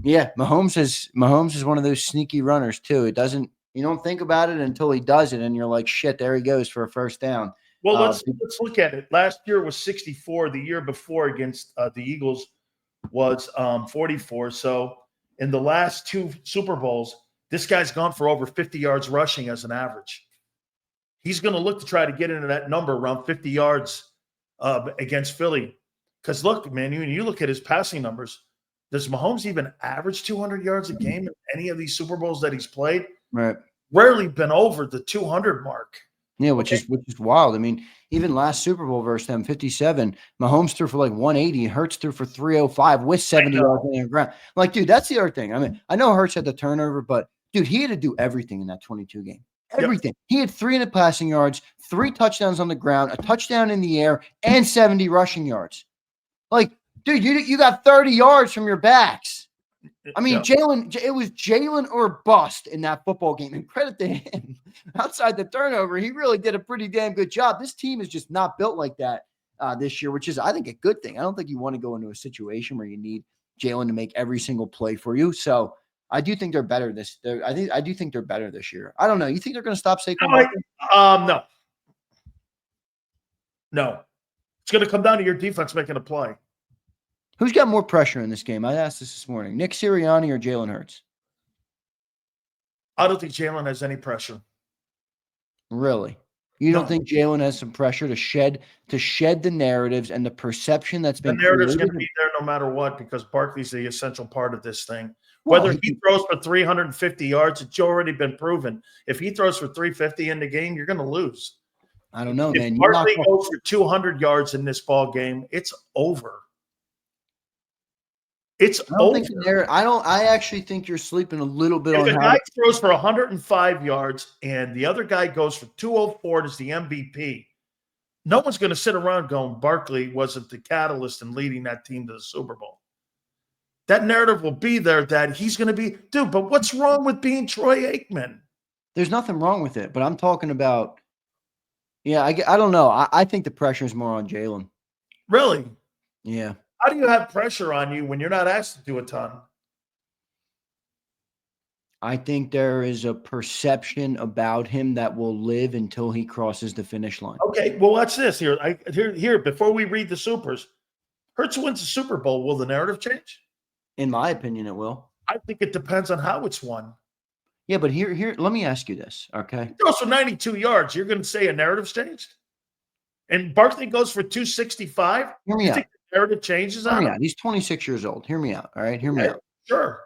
Yeah, Mahomes is one of those sneaky runners too. You don't think about it until he does it, and you're like, shit, there he goes for a first down. Well, let's look at it. Last year was 64. The year before against the Eagles was 44. So in the last 2 Super Bowls, this guy's gone for over 50 yards rushing as an average. He's going to look to try to get into that number around 50 yards against Philly. Because look, man, you look at his passing numbers. Does Mahomes even average 200 yards a game in any of these Super Bowls that he's played? Right. Rarely been over the 200 mark. Yeah, which is wild. I mean, even last Super Bowl versus them, 57, Mahomes threw for like 180, Hurts threw for 305 with 70 yards on the ground. Like, dude, that's the other thing. I mean, I know Hurts had the turnover, but dude, he had to do everything in that 22 game. Everything. Yep. He had 300 passing yards, 3 touchdowns on the ground, a touchdown in the air, and 70 rushing yards. Like, dude, you got 30 yards from your backs. I mean, Jalen, it was Jalen or bust in that football game, and credit to him. Outside the turnover, he really did a pretty damn good job. This team is just not built like that this year, which is, I think, a good thing. I don't think you want to go into a situation where you need Jalen to make every single play for you. So I do think they're better I do think they're better this year. I don't know. You think they're going to stop Saquon? No. It's going to come down to your defense making a play. Who's got more pressure in this game? I asked this morning. Nick Sirianni or Jalen Hurts? I don't think Jalen has any pressure. Really? You don't think Jalen has some pressure to shed the narratives and the perception that's been created? The narrative's going to be there no matter what, because Barkley's the essential part of this thing. Whether he throws for 350 yards, it's already been proven. If he throws for 350 in the game, you're going to lose. I don't know, man. If Barkley goes for 200 yards in this ball game, it's over. It's over. I actually think you're sleeping a little bit on how. If a guy throws for 105 yards and the other guy goes for 204 as the MVP, no one's going to sit around going, Barkley wasn't the catalyst in leading that team to the Super Bowl. That narrative will be there that he's going to be, dude, but what's wrong with being Troy Aikman? There's nothing wrong with it, but I'm talking about, I don't know. I think the pressure is more on Jalen. Really? Yeah. How do you have pressure on you when you're not asked to do a ton? I think there is a perception about him that will live until he crosses the finish line. Okay, well, watch this here. Here before we read the supers. Hurts wins the Super Bowl. Will the narrative change? In my opinion, it will. I think it depends on how it's won. Yeah, but here, let me ask you this, okay? He throws for 92 yards. You're going to say a narrative's changed? And Barkley goes for 265? Hear me You out. think the narrative changes Hear on me him? out. He's 26 years old. Hear me out, all right? Hear me Yeah, out. sure.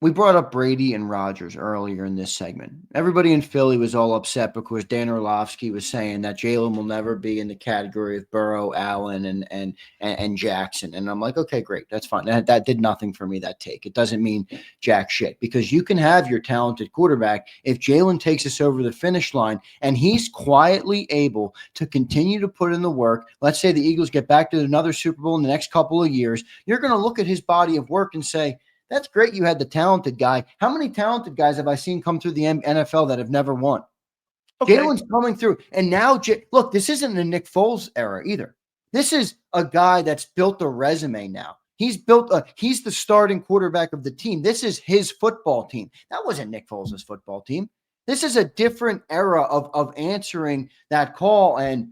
We brought up Brady and Rodgers earlier in this segment. Everybody in Philly was all upset because Dan Orlovsky was saying that Jalen will never be in the category of Burrow, Allen, and Jackson. And I'm like, okay, great. That's fine. That did nothing for me, that take. It doesn't mean jack shit, because you can have your talented quarterback. If Jalen takes us over the finish line and he's quietly able to continue to put in the work, let's say the Eagles get back to another Super Bowl in the next couple of years, you're going to look at his body of work and say, that's great. You had the talented guy. How many talented guys have I seen come through the NFL that have never won? Okay. Jalen's coming through. And now, look, this isn't the Nick Foles era either. This is a guy that's built a resume now. He's the starting quarterback of the team. This is his football team. That wasn't Nick Foles' football team. This is a different era of answering that call. And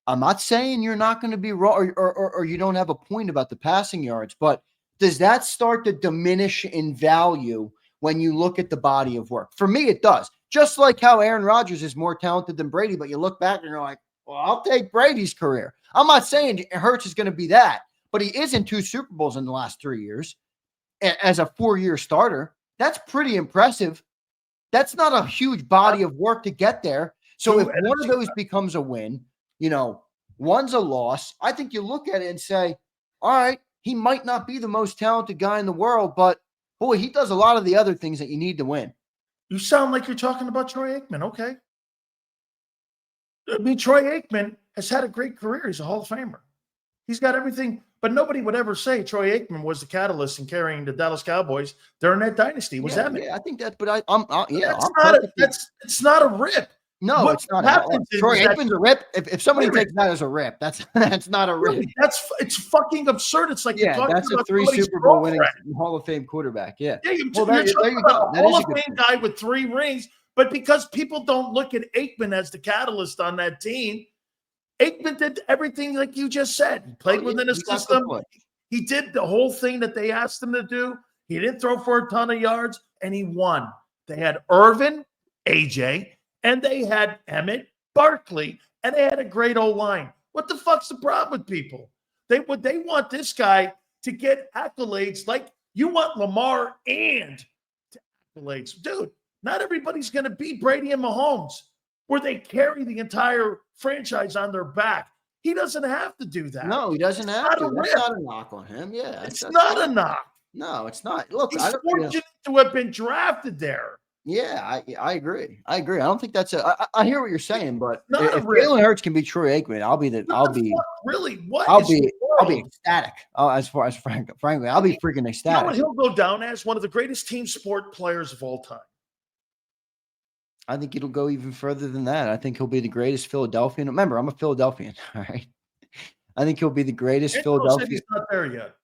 I'm not saying you're not going to be wrong or you don't have a point about the passing yards, but does that start to diminish in value when you look at the body of work? For me, it does. Just like how Aaron Rodgers is more talented than Brady, but you look back and you're like, well, I'll take Brady's career. I'm not saying Hurts is going to be that, but he is in 2 Super Bowls in the last 3 years as a 4-year starter. That's pretty impressive. That's not a huge body of work to get there. So if one of those becomes a win, one's a loss, I think you look at it and say, all right, he might not be the most talented guy in the world, but boy, he does a lot of the other things that you need to win. You sound like you're talking about Troy Aikman. Okay. I mean, Troy Aikman has had a great career. He's a Hall of Famer. He's got everything, but nobody would ever say Troy Aikman was the catalyst in carrying the Dallas Cowboys during that dynasty. Was that? Yeah, I think that, but it's not a rip. No, it's not. Troy Aikman's a rip. If somebody takes that as a rip, that's not a rip. It's fucking absurd. It's like that's a 3 Super Bowl winning Hall of Fame quarterback. Yeah. There you go. Hall of Fame guy with 3 rings, but because people don't look at Aikman as the catalyst on that team, Aikman did everything like you just said. He played within a system. He did the whole thing that they asked him to do. He didn't throw for a ton of yards, and he won. They had Irvin, AJ, and they had Emmett, Barkley, and they had a great O-line. What the fuck's the problem with people? They want this guy to get accolades like you want Lamar and accolades. Dude, not everybody's going to beat Brady and Mahomes where they carry the entire franchise on their back. He doesn't have to do that. No, he doesn't have to. That's not a knock on him. Yeah. It's not a knock. No, it's not. Look, he's fortunate to have been drafted there. Yeah, I agree. I don't think that's I hear what you're saying, but if Jalen Hurts can be Troy Aikman, I'll be ecstatic. Frankly, I'll be freaking ecstatic. You know what he'll go down as? One of the greatest team sport players of all time. I think it'll go even further than that. I think he'll be the greatest Philadelphian. Remember, I'm a Philadelphian. All right. I think he'll be the greatest Philadelphia. He's not there yet.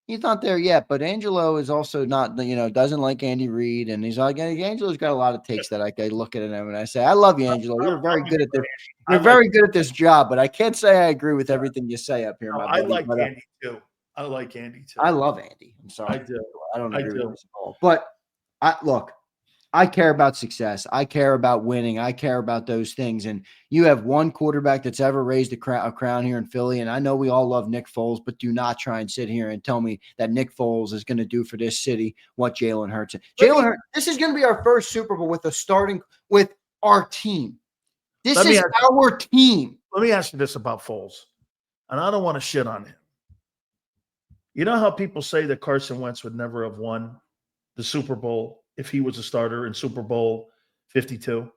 He's not there yet, but Angelo is also not, doesn't like Andy Reid. And he's like, Angelo's got a lot of takes that I look at him and I say, I love you, Angelo. You're very good at this. You're very good at this job, but I can't say I agree with everything you say up here. I like Andy too. I like Andy too. I love Andy. I'm sorry. I do. I don't agree with this at all. But look, I care about success. I care about winning. I care about those things. And you have one quarterback that's ever raised a crown here in Philly. And I know we all love Nick Foles, but do not try and sit here and tell me that Nick Foles is going to do for this city what Jalen Hurts. Jalen Hurts, this is going to be our first Super Bowl with our team. This is our team. Let me ask you this about Foles. And I don't want to shit on him. You know how people say that Carson Wentz would never have won the Super Bowl if he was a starter in Super Bowl 52?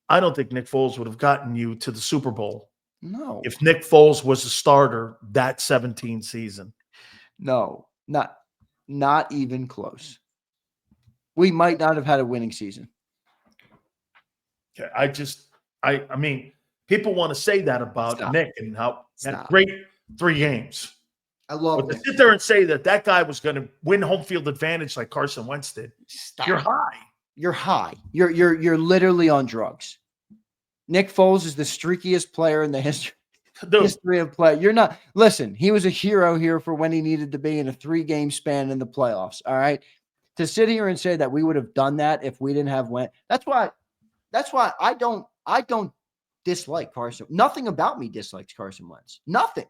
I don't think Nick Foles would have gotten you to the Super Bowl. No. If Nick Foles was a starter that 17 season. No, not even close. We might not have had a winning season. Okay, I mean, people want to say that about Nick and how he had a great 3 games. I love But to it. sit there and say that guy was going to win home field advantage like Carson Wentz did, Stop. you're high. You're high. You're literally on drugs. Nick Foles is the streakiest player in the history of play. You're not. Listen, he was a hero here for when he needed to be in a 3-game span in the playoffs. All right. To sit here and say that we would have done that if we didn't have Wentz. That's why I don't dislike Carson. Nothing about me dislikes Carson Wentz. Nothing.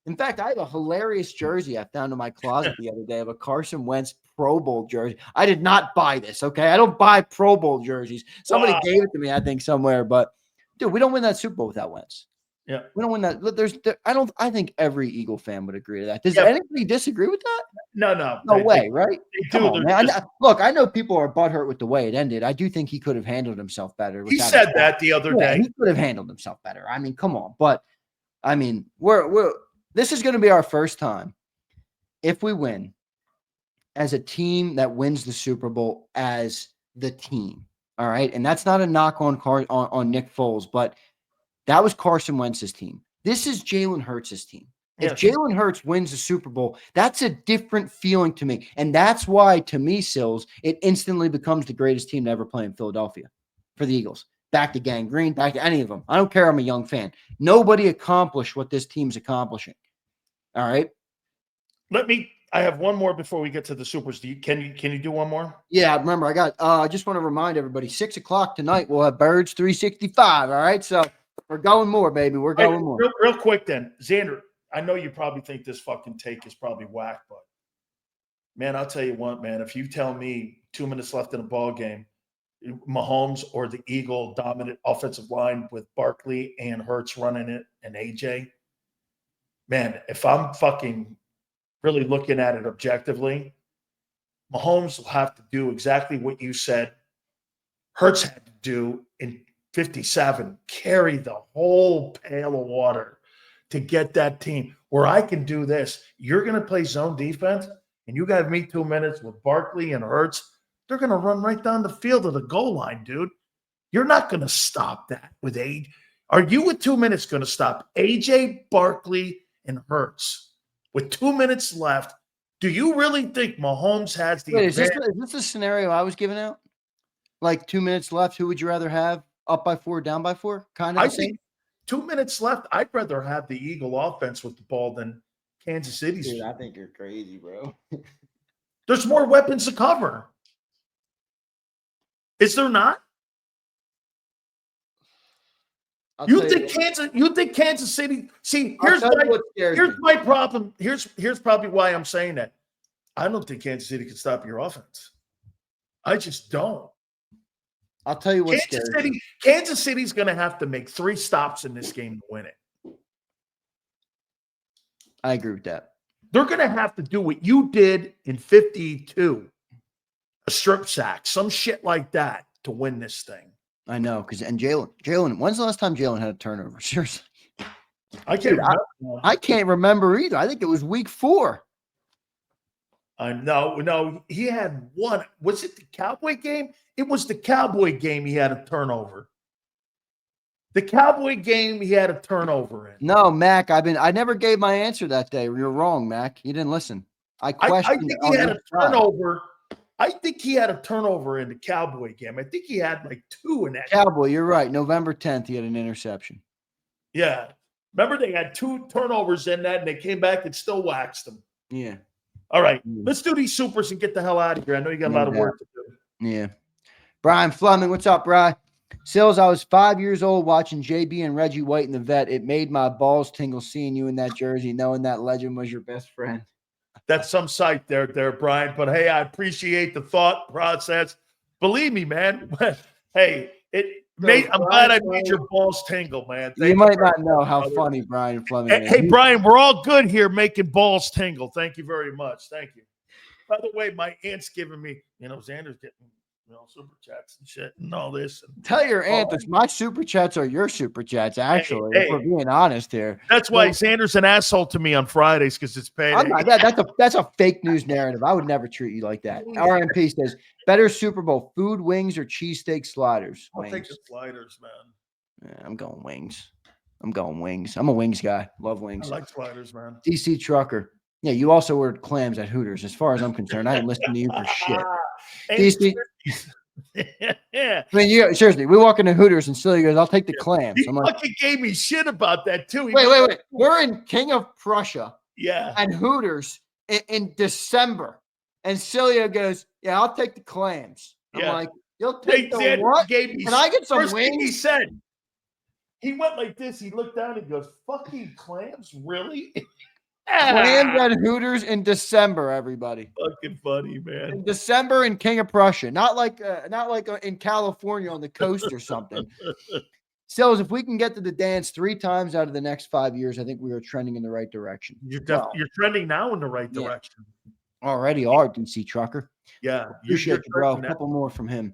In fact, I have a hilarious jersey I found in my closet the other day of a Carson Wentz Pro Bowl jersey. I did not buy this, okay? I don't buy Pro Bowl jerseys. Somebody gave it to me, I think, somewhere. But, dude, we don't win that Super Bowl without Wentz. Yeah. We don't win that. I think every Eagle fan would agree to that. Does anybody disagree with that? No. No way, right? Come on, man. Just, look, I know people are butthurt with the way it ended. I do think he could have handled himself better. He said that the other day. He could have handled himself better. I mean, come on. But, I mean, this is going to be our first time, if we win, as a team that wins the Super Bowl as the team. All right. And that's not a knock on Nick Foles, but that was Carson Wentz's team. This is Jalen Hurts' team. If Jalen Hurts wins the Super Bowl, that's a different feeling to me. And that's why, to me, Silz, it instantly becomes the greatest team to ever play in Philadelphia for the Eagles. Back to Gang Green, back to any of them. I don't care. I'm a young fan. Nobody accomplished what this team's accomplishing. All right. I have one more before we get to the Supers. Can you do one more? Yeah, remember, I just want to remind everybody, 6 o'clock tonight, we'll have Birds 365. All right. So we're going more, baby. We're going more. Real quick then. Xander, I know you probably think this fucking take is probably whack, but man, I'll tell you what, man, if you tell me 2 minutes left in a ball game, Mahomes or the Eagle dominant offensive line with Barkley and Hurts running it and AJ, man, if I'm fucking really looking at it objectively, Mahomes will have to do exactly what you said Hurts had to do in 57, carry the whole pail of water to get that team. Where I can do this, you're going to play zone defense, and you got me 2 minutes with Barkley and Hurts. They're going to run right down the field to the goal line, dude. You're not going to stop that with AJ. Are you with 2 minutes going to stop AJ, Barkley, and Hurts with 2 minutes left? Do you really think Mahomes has the advantage? Is this the scenario I was giving out? Like 2 minutes left, who would you rather have? Up by 4, down by 4? Kind of the same? Think 2 minutes left, I'd rather have the Eagle offense with the ball than Kansas City's. Dude, I think you're crazy, bro. There's more weapons to cover. Is there not? You think Kansas City? See, here's my problem. Here's probably why I'm saying that. I don't think Kansas City can stop your offense. I just don't. I'll tell you what. Kansas City's going to have to make 3 stops in this game to win it. I agree with that. They're going to have to do what you did in 52, a strip sack, some shit like that to win this thing. I know, and Jalen. When's the last time Jalen had a turnover? Seriously, I can't. I can't remember either. I think it was week 4. No, he had one. Was it the Cowboy game? It was the Cowboy game. He had a turnover. The Cowboy game, he had a turnover in. No, Mac. I never gave my answer that day. You're wrong, Mac. You didn't listen. I questioned. I think he had a turnover. I think he had a turnover in the Cowboy game. I think he had like 2 in that. Cowboy, you're right. November 10th, he had an interception. Yeah. Remember, they had 2 turnovers in that, and they came back and still waxed them. Yeah. All right. Let's do these Supers and get the hell out of here. I know you got a lot of work to do. Yeah. Brian Fleming, what's up, Brian? Silz, I was 5 years old watching JB and Reggie White in the vet. It made my balls tingle seeing you in that jersey, knowing that legend was your best friend. That's some sight there, Brian. But, hey, I appreciate the thought process. Believe me, man. Hey, I'm glad I made your balls tingle, man. You might not know how funny Brian Fleming is. Hey, Brian, we're all good here making balls tingle. Thank you very much. Thank you. By the way, my aunt's giving me, Zander's getting, super chats and shit and all this. Tell your aunt that my super chats are your super chats, actually, if we're being honest here. That's why Zander's an asshole to me on Fridays, because it's payday. That's a fake news narrative. I would never treat you like that. RMP says, better Super Bowl, food, wings, or cheesesteak sliders? I'll take the sliders, man. Yeah, I'm going wings. I'm a wings guy. Love wings. I like sliders, man. DC Trucker. Yeah, you also ordered clams at Hooters. As far as I'm concerned, I ain't listening to you for shit. Hey, I mean, seriously, we walk into Hooters and Silly goes, "I'll take the clams." He I'm like, fucking gave me shit about that too. wait. We're in King of Prussia. Yeah. And Hooters in December. And Celia goes, "Yeah, I'll take the clams." I'm like, "You'll take the Zander what? Gave me Can I get some first thing he wings?" said. He went like this. He looked down. He goes, "Fucking clams, really?" Clams at Hooters in December, everybody. Fucking funny, man. In December in King of Prussia, not like in California on the coast or something. Sills, if we can get to the dance 3 times out of the next 5 years, I think we are trending in the right direction. You're trending now in the right direction. Already are, DC Trucker. Yeah. Appreciate you, bro. A couple more from him.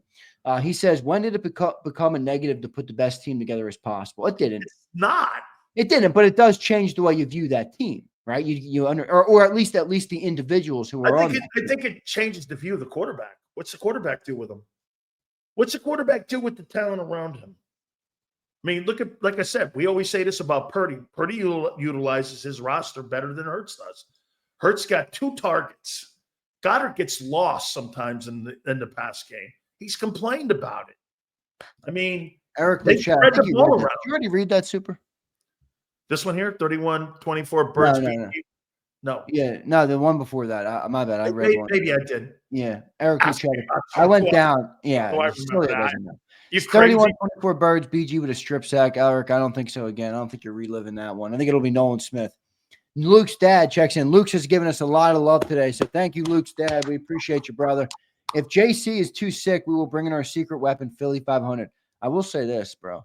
He says, when did it become a negative to put the best team together as possible? It didn't. It's not. It didn't, but it does change the way you view that team, right? Or at least the individuals who are on. I think it changes the view of the quarterback. What's the quarterback do with him? What's the quarterback do with the talent around him? I mean, like I said, we always say this about Purdy. Purdy utilizes his roster better than Hurts does. Hurts got 2 targets. Goddard gets lost sometimes in the pass game. He's complained about it. I mean, Eric, they spread the ball around. Did you already read that, Super? This one here, 31-24 Birds. No. Yeah, no, the one before that. My bad. I read one. Maybe I did. Yeah, Eric, I went down. Yeah, I remember that. It's 31-24 Birds, BG with a strip sack. Eric, I don't think so again. I don't think you're reliving that one. I think it'll be Nolan Smith. Luke's dad checks in. Luke's has given us a lot of love today, so thank you, Luke's dad. We appreciate you, brother. If JC is too sick, we will bring in our secret weapon, Philly 500. I will say this, bro.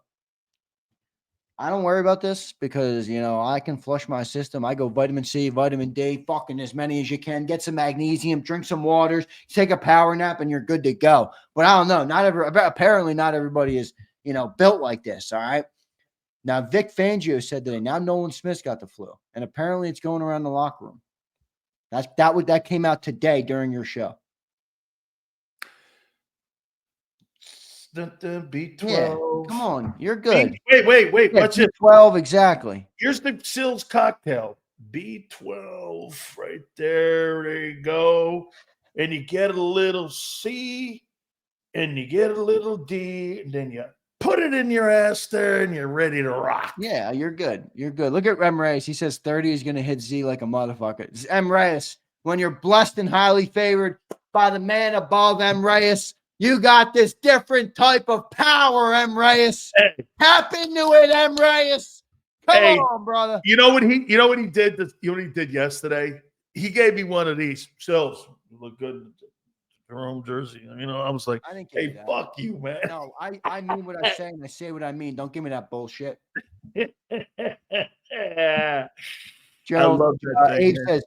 I don't worry about this because, I can flush my system. I go vitamin C, vitamin D, fucking as many as you can. Get some magnesium, drink some waters, take a power nap, and you're good to go. But I don't know. Apparently not everybody is, built like this, all right? Now, Vic Fangio said today, now Nolan Smith's got the flu. And apparently it's going around the locker room. That came out today during your show. B12. Yeah, come on, you're good. Wait. Yeah, What's it? B12, exactly. Here's the Silz cocktail. B12 right there. There you go. And you get a little C and you get a little D, and then you put it in your ass there and you're ready to rock. Yeah, you're good. You're good. Look at M. Reyes. He says 30 is going to hit Z like a motherfucker. M. Reyes, when you're blessed and highly favored by the man above, M. Reyes, you got this different type of power, M. Reyes. Hey. Tap into it, M. Reyes. Come on, brother. You know what he did? You know what he did yesterday? He gave me one of these. Silz, you look good in your own jersey. I was like, hey, fuck you, man. No, I mean what I say and I say what I mean. Don't give me that bullshit. Gerald, I love that Abe says,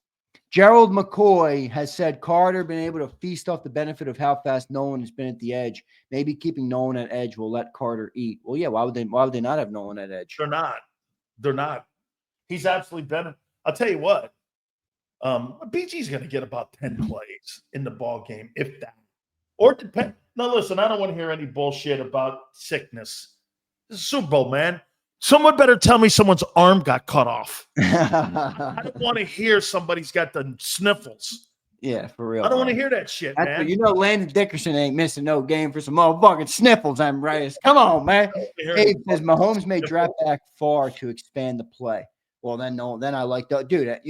Gerald McCoy has said Carter been able to feast off the benefit of how fast Nolan has been at the edge. Maybe keeping Nolan at edge will let Carter eat. Well, yeah, why would they not have Nolan at edge? They're not. He's absolutely been. I'll tell you what. BG's going to get about 10 plays in the ball game, if that. Or depend. Now, listen, I don't want to hear any bullshit about sickness. This is Super Bowl, man. Someone better tell me someone's arm got cut off. I don't want to hear somebody's got the sniffles. Yeah, for real. I don't want to hear that shit, man. Landon Dickerson ain't missing no game for some motherfucking sniffles, I'm right. Come on, man. Abe says Mahomes may drop back far to expand the play. Well, then I like that. Dude,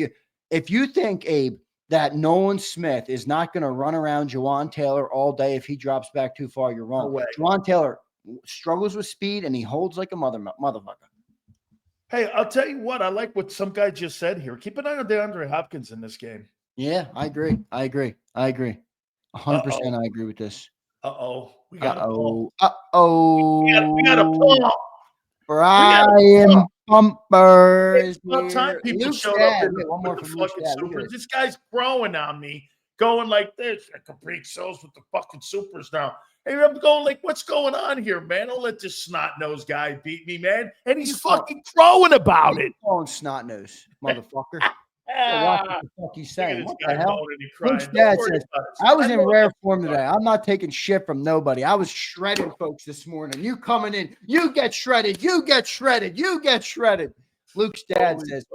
if you think, Abe, that Nolan Smith is not going to run around Jawan Taylor all day if he drops back too far, you're wrong. No Jawan Taylor struggles with speed, and he holds like a motherfucker. Hey, I'll tell you what. I like what some guy just said here. Keep an eye on DeAndre Hopkins in this game. Yeah, I agree. 100% I agree with this. We got a pull. We got a pull. Brian Bumpers. It's time people showed up in the fucking supers. This guy's growing on me, going like this. I can break Silz with the fucking supers now. Hey, I'm going like, what's going on here, man? Don't let this snot-nosed guy beat me, man. And he's fucking crowing about it. Snot-nosed, motherfucker. Watch what the fuck he's saying. What the hell? Luke's dad says, I was in rare form today. I'm not taking shit from nobody. I was shredding folks this morning. You coming in, you get shredded, you get shredded, you get shredded. Luke's dad says,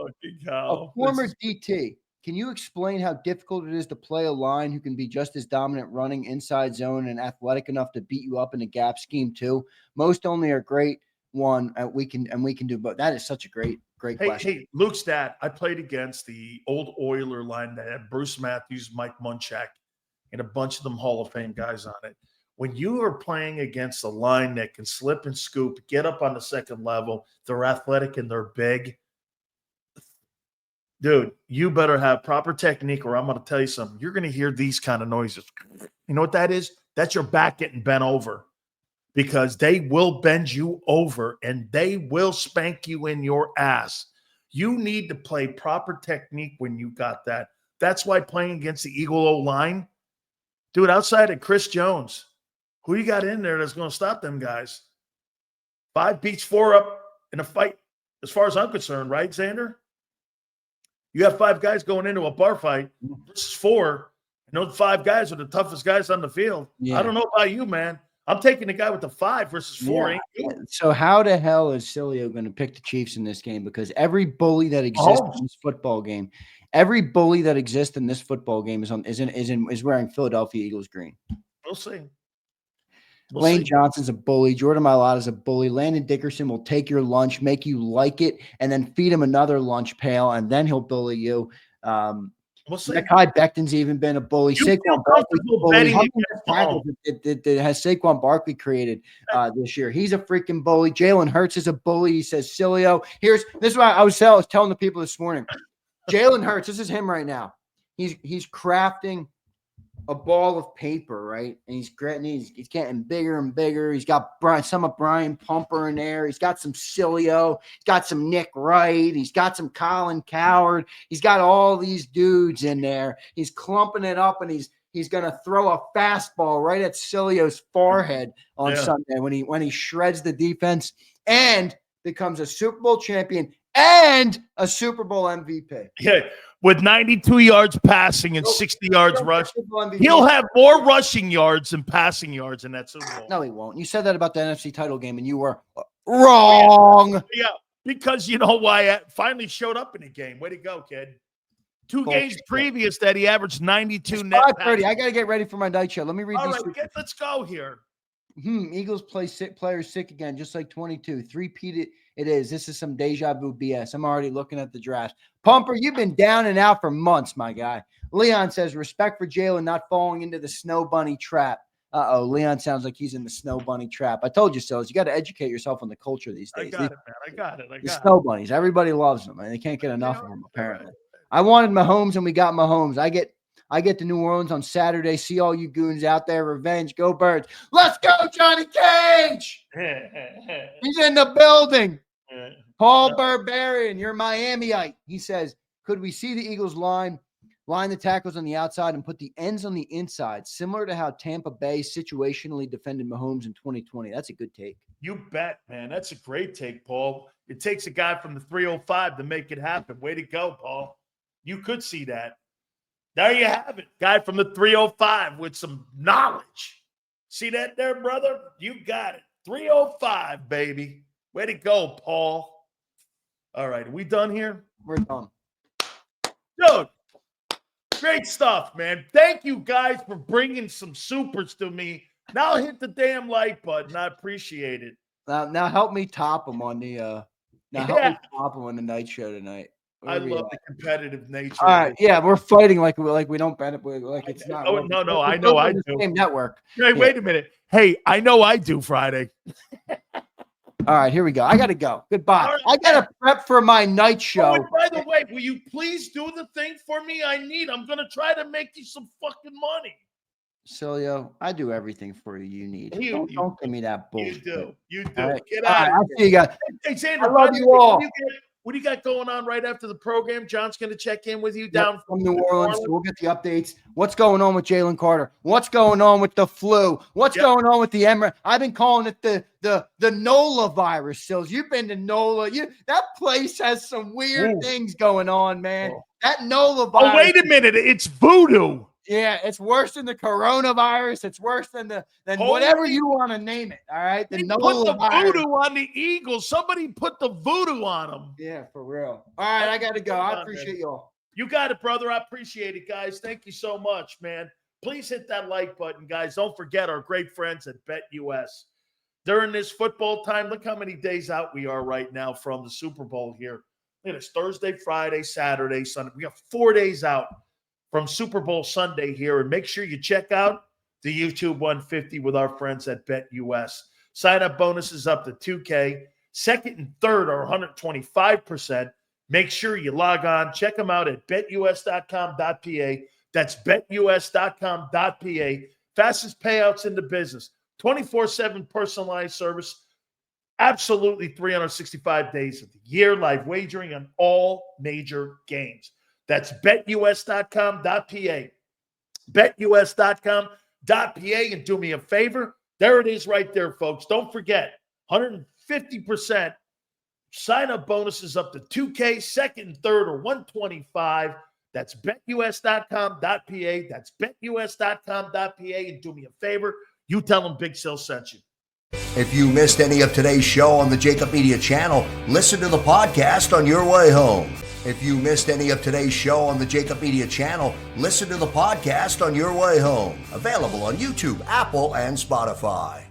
a former DT Can you explain how difficult it is to play a line who can be just as dominant running inside zone and athletic enough to beat you up in a gap scheme too? Most only are great one, we can do both. That is such a great question. Hey, Luke's dad, I played against the old Oiler line that had Bruce Matthews, Mike Munchak, and a bunch of them Hall of Fame guys on it. When you are playing against a line that can slip and scoop, get up on the second level, they're athletic and they're big, dude, you better have proper technique or I'm going to tell you something. You're going to hear these kind of noises. You know what that is? That's your back getting bent over because they will bend you over and they will spank you in your ass. You need to play proper technique when you got that. That's why playing against the Eagle O-line, dude, outside of Chris Jones, who you got in there that's going to stop them guys? 5 beats 4 up in a fight, as far as I'm concerned, right, Zander? You have 5 guys going into a bar fight versus 4, and those 5 guys are the toughest guys on the field. Yeah. I don't know about you, man. I'm taking the guy with the 5 versus 4. Yeah. So how the hell is Silio going to pick the Chiefs in this game? Because every bully that exists in this football game, is wearing Philadelphia Eagles green. We'll see. Lane Johnson's a bully. Jordan Mailata's a bully. Landon Dickerson will take your lunch, make you like it, and then feed him another lunch pail, and then he'll bully you. We'll see. Mekhi Becton's even been a bully. Saquon Barkley's a bully. That has Saquon Barkley created this year. He's a freaking bully. Jalen Hurts is a bully. He says, Silio. This is what I was telling the people this morning. Jalen Hurts, this is him right now. He's crafting a ball of paper, right? And he's getting bigger and bigger. He's got some of Brian Pumper in there. He's got some Silio. He's got some Nick Wright. He's got some Colin Coward. He's got all these dudes in there. He's clumping it up, and he's going to throw a fastball right at Silio's forehead on Sunday when he shreds the defense and becomes a Super Bowl champion and a Super Bowl MVP. Yeah. With 92 yards passing and 60 yards rushing, he'll have more rushing yards than passing yards in that Super Bowl. No, he won't. You said that about the NFC title game, and you were wrong. Yeah, because you know why? I finally showed up in the game. Way to go, kid. 2 games previous that he averaged 92 net. 5:30. I got to get ready for my night show. Let me read these. All right, let's go here. Eagles play players sick again, just like 22. 3-peat it is. This is some deja vu BS. I'm already looking at the draft. Pumper, you've been down and out for months, my guy. Leon says, respect for Jalen not falling into the snow bunny trap. Leon sounds like he's in the snow bunny trap. I told you so. You got to educate yourself on the culture these days. I got it. The snow bunnies. Everybody loves them, and they can't get enough of them, apparently. I wanted Mahomes, and we got Mahomes. I get to New Orleans on Saturday. See all you goons out there. Revenge. Go Birds. Let's go, Johnny Cage. He's in the building. Paul Barbarian, you're Miamiite. He says, could we see the Eagles line the tackles on the outside and put the ends on the inside, similar to how Tampa Bay situationally defended Mahomes in 2020? That's a good take. You bet, man. That's a great take, Paul. It takes a guy from the 305 to make it happen. Way to go, Paul. You could see that. There you have it. Guy from the 305 with some knowledge. See that there, brother? You got it. 305, baby. Way to go, Paul. All right. Are we done here? We're done. Dude, great stuff, man. Thank you guys for bringing some supers to me. Now hit the damn like button. I appreciate it. Now help me top them on the help me top them on the night show tonight. I love the competitive nature. All right, yeah, we're fighting like we don't benefit. Like it's not. Oh, no, I know I do. Same network. Hey, wait a minute. Hey, I know I do Friday. All right, here we go. I got to go. Goodbye. Right. I got to prep for my night show. Oh, by the way, will you please do the thing for me I need? I'm going to try to make you some fucking money. Silio, I do everything for you. You need. Don't give me that bullshit. You do. Right. Get out. I'll see you guys. Hey, Zander, I love you all. What do you got going on right after the program? John's going to check in with you down from New Orleans. So we'll get the updates. What's going on with Jalen Carter? What's going on with the flu? What's going on with the Emirates? I've been calling it the NOLA virus. Silz, you've been to NOLA. That place has some weird things going on, man. That NOLA virus. Oh, wait a minute. It's voodoo. Yeah, it's worse than the coronavirus. It's worse than whatever you want to name it. All right, put the voodoo on the Eagles. Somebody put the voodoo on them. Yeah, for real. All right, I got to go. I appreciate y'all. You got it, brother. I appreciate it, guys. Thank you so much, man. Please hit that like button, guys. Don't forget our great friends at BetUS. During this football time, look how many days out we are right now from the Super Bowl here. Look at this, Thursday, Friday, Saturday, Sunday. We got 4 days out from Super Bowl Sunday here. And make sure you check out the YouTube 150 with our friends at BetUS. Sign-up bonuses up to $2K. Second and third are 125%. Make sure you log on. Check them out at betus.com.pa. That's betus.com.pa. Fastest payouts in the business. 24/7 personalized service. Absolutely 365 days of the year. Live wagering on all major games. That's betus.com.pa. betus.com.pa. And do me a favor. There it is right there, folks. Don't forget, 150%. Sign-up bonuses up to $2K, second and third are 125. That's betus.com.pa. That's betus.com.pa. And do me a favor, you tell them Big Silz sent you. If you missed any of today's show on the JAKIB Media channel, listen to the podcast on your way home. If you missed any of today's show on the JAKIB Media channel, listen to the podcast on your way home. Available on YouTube, Apple, and Spotify.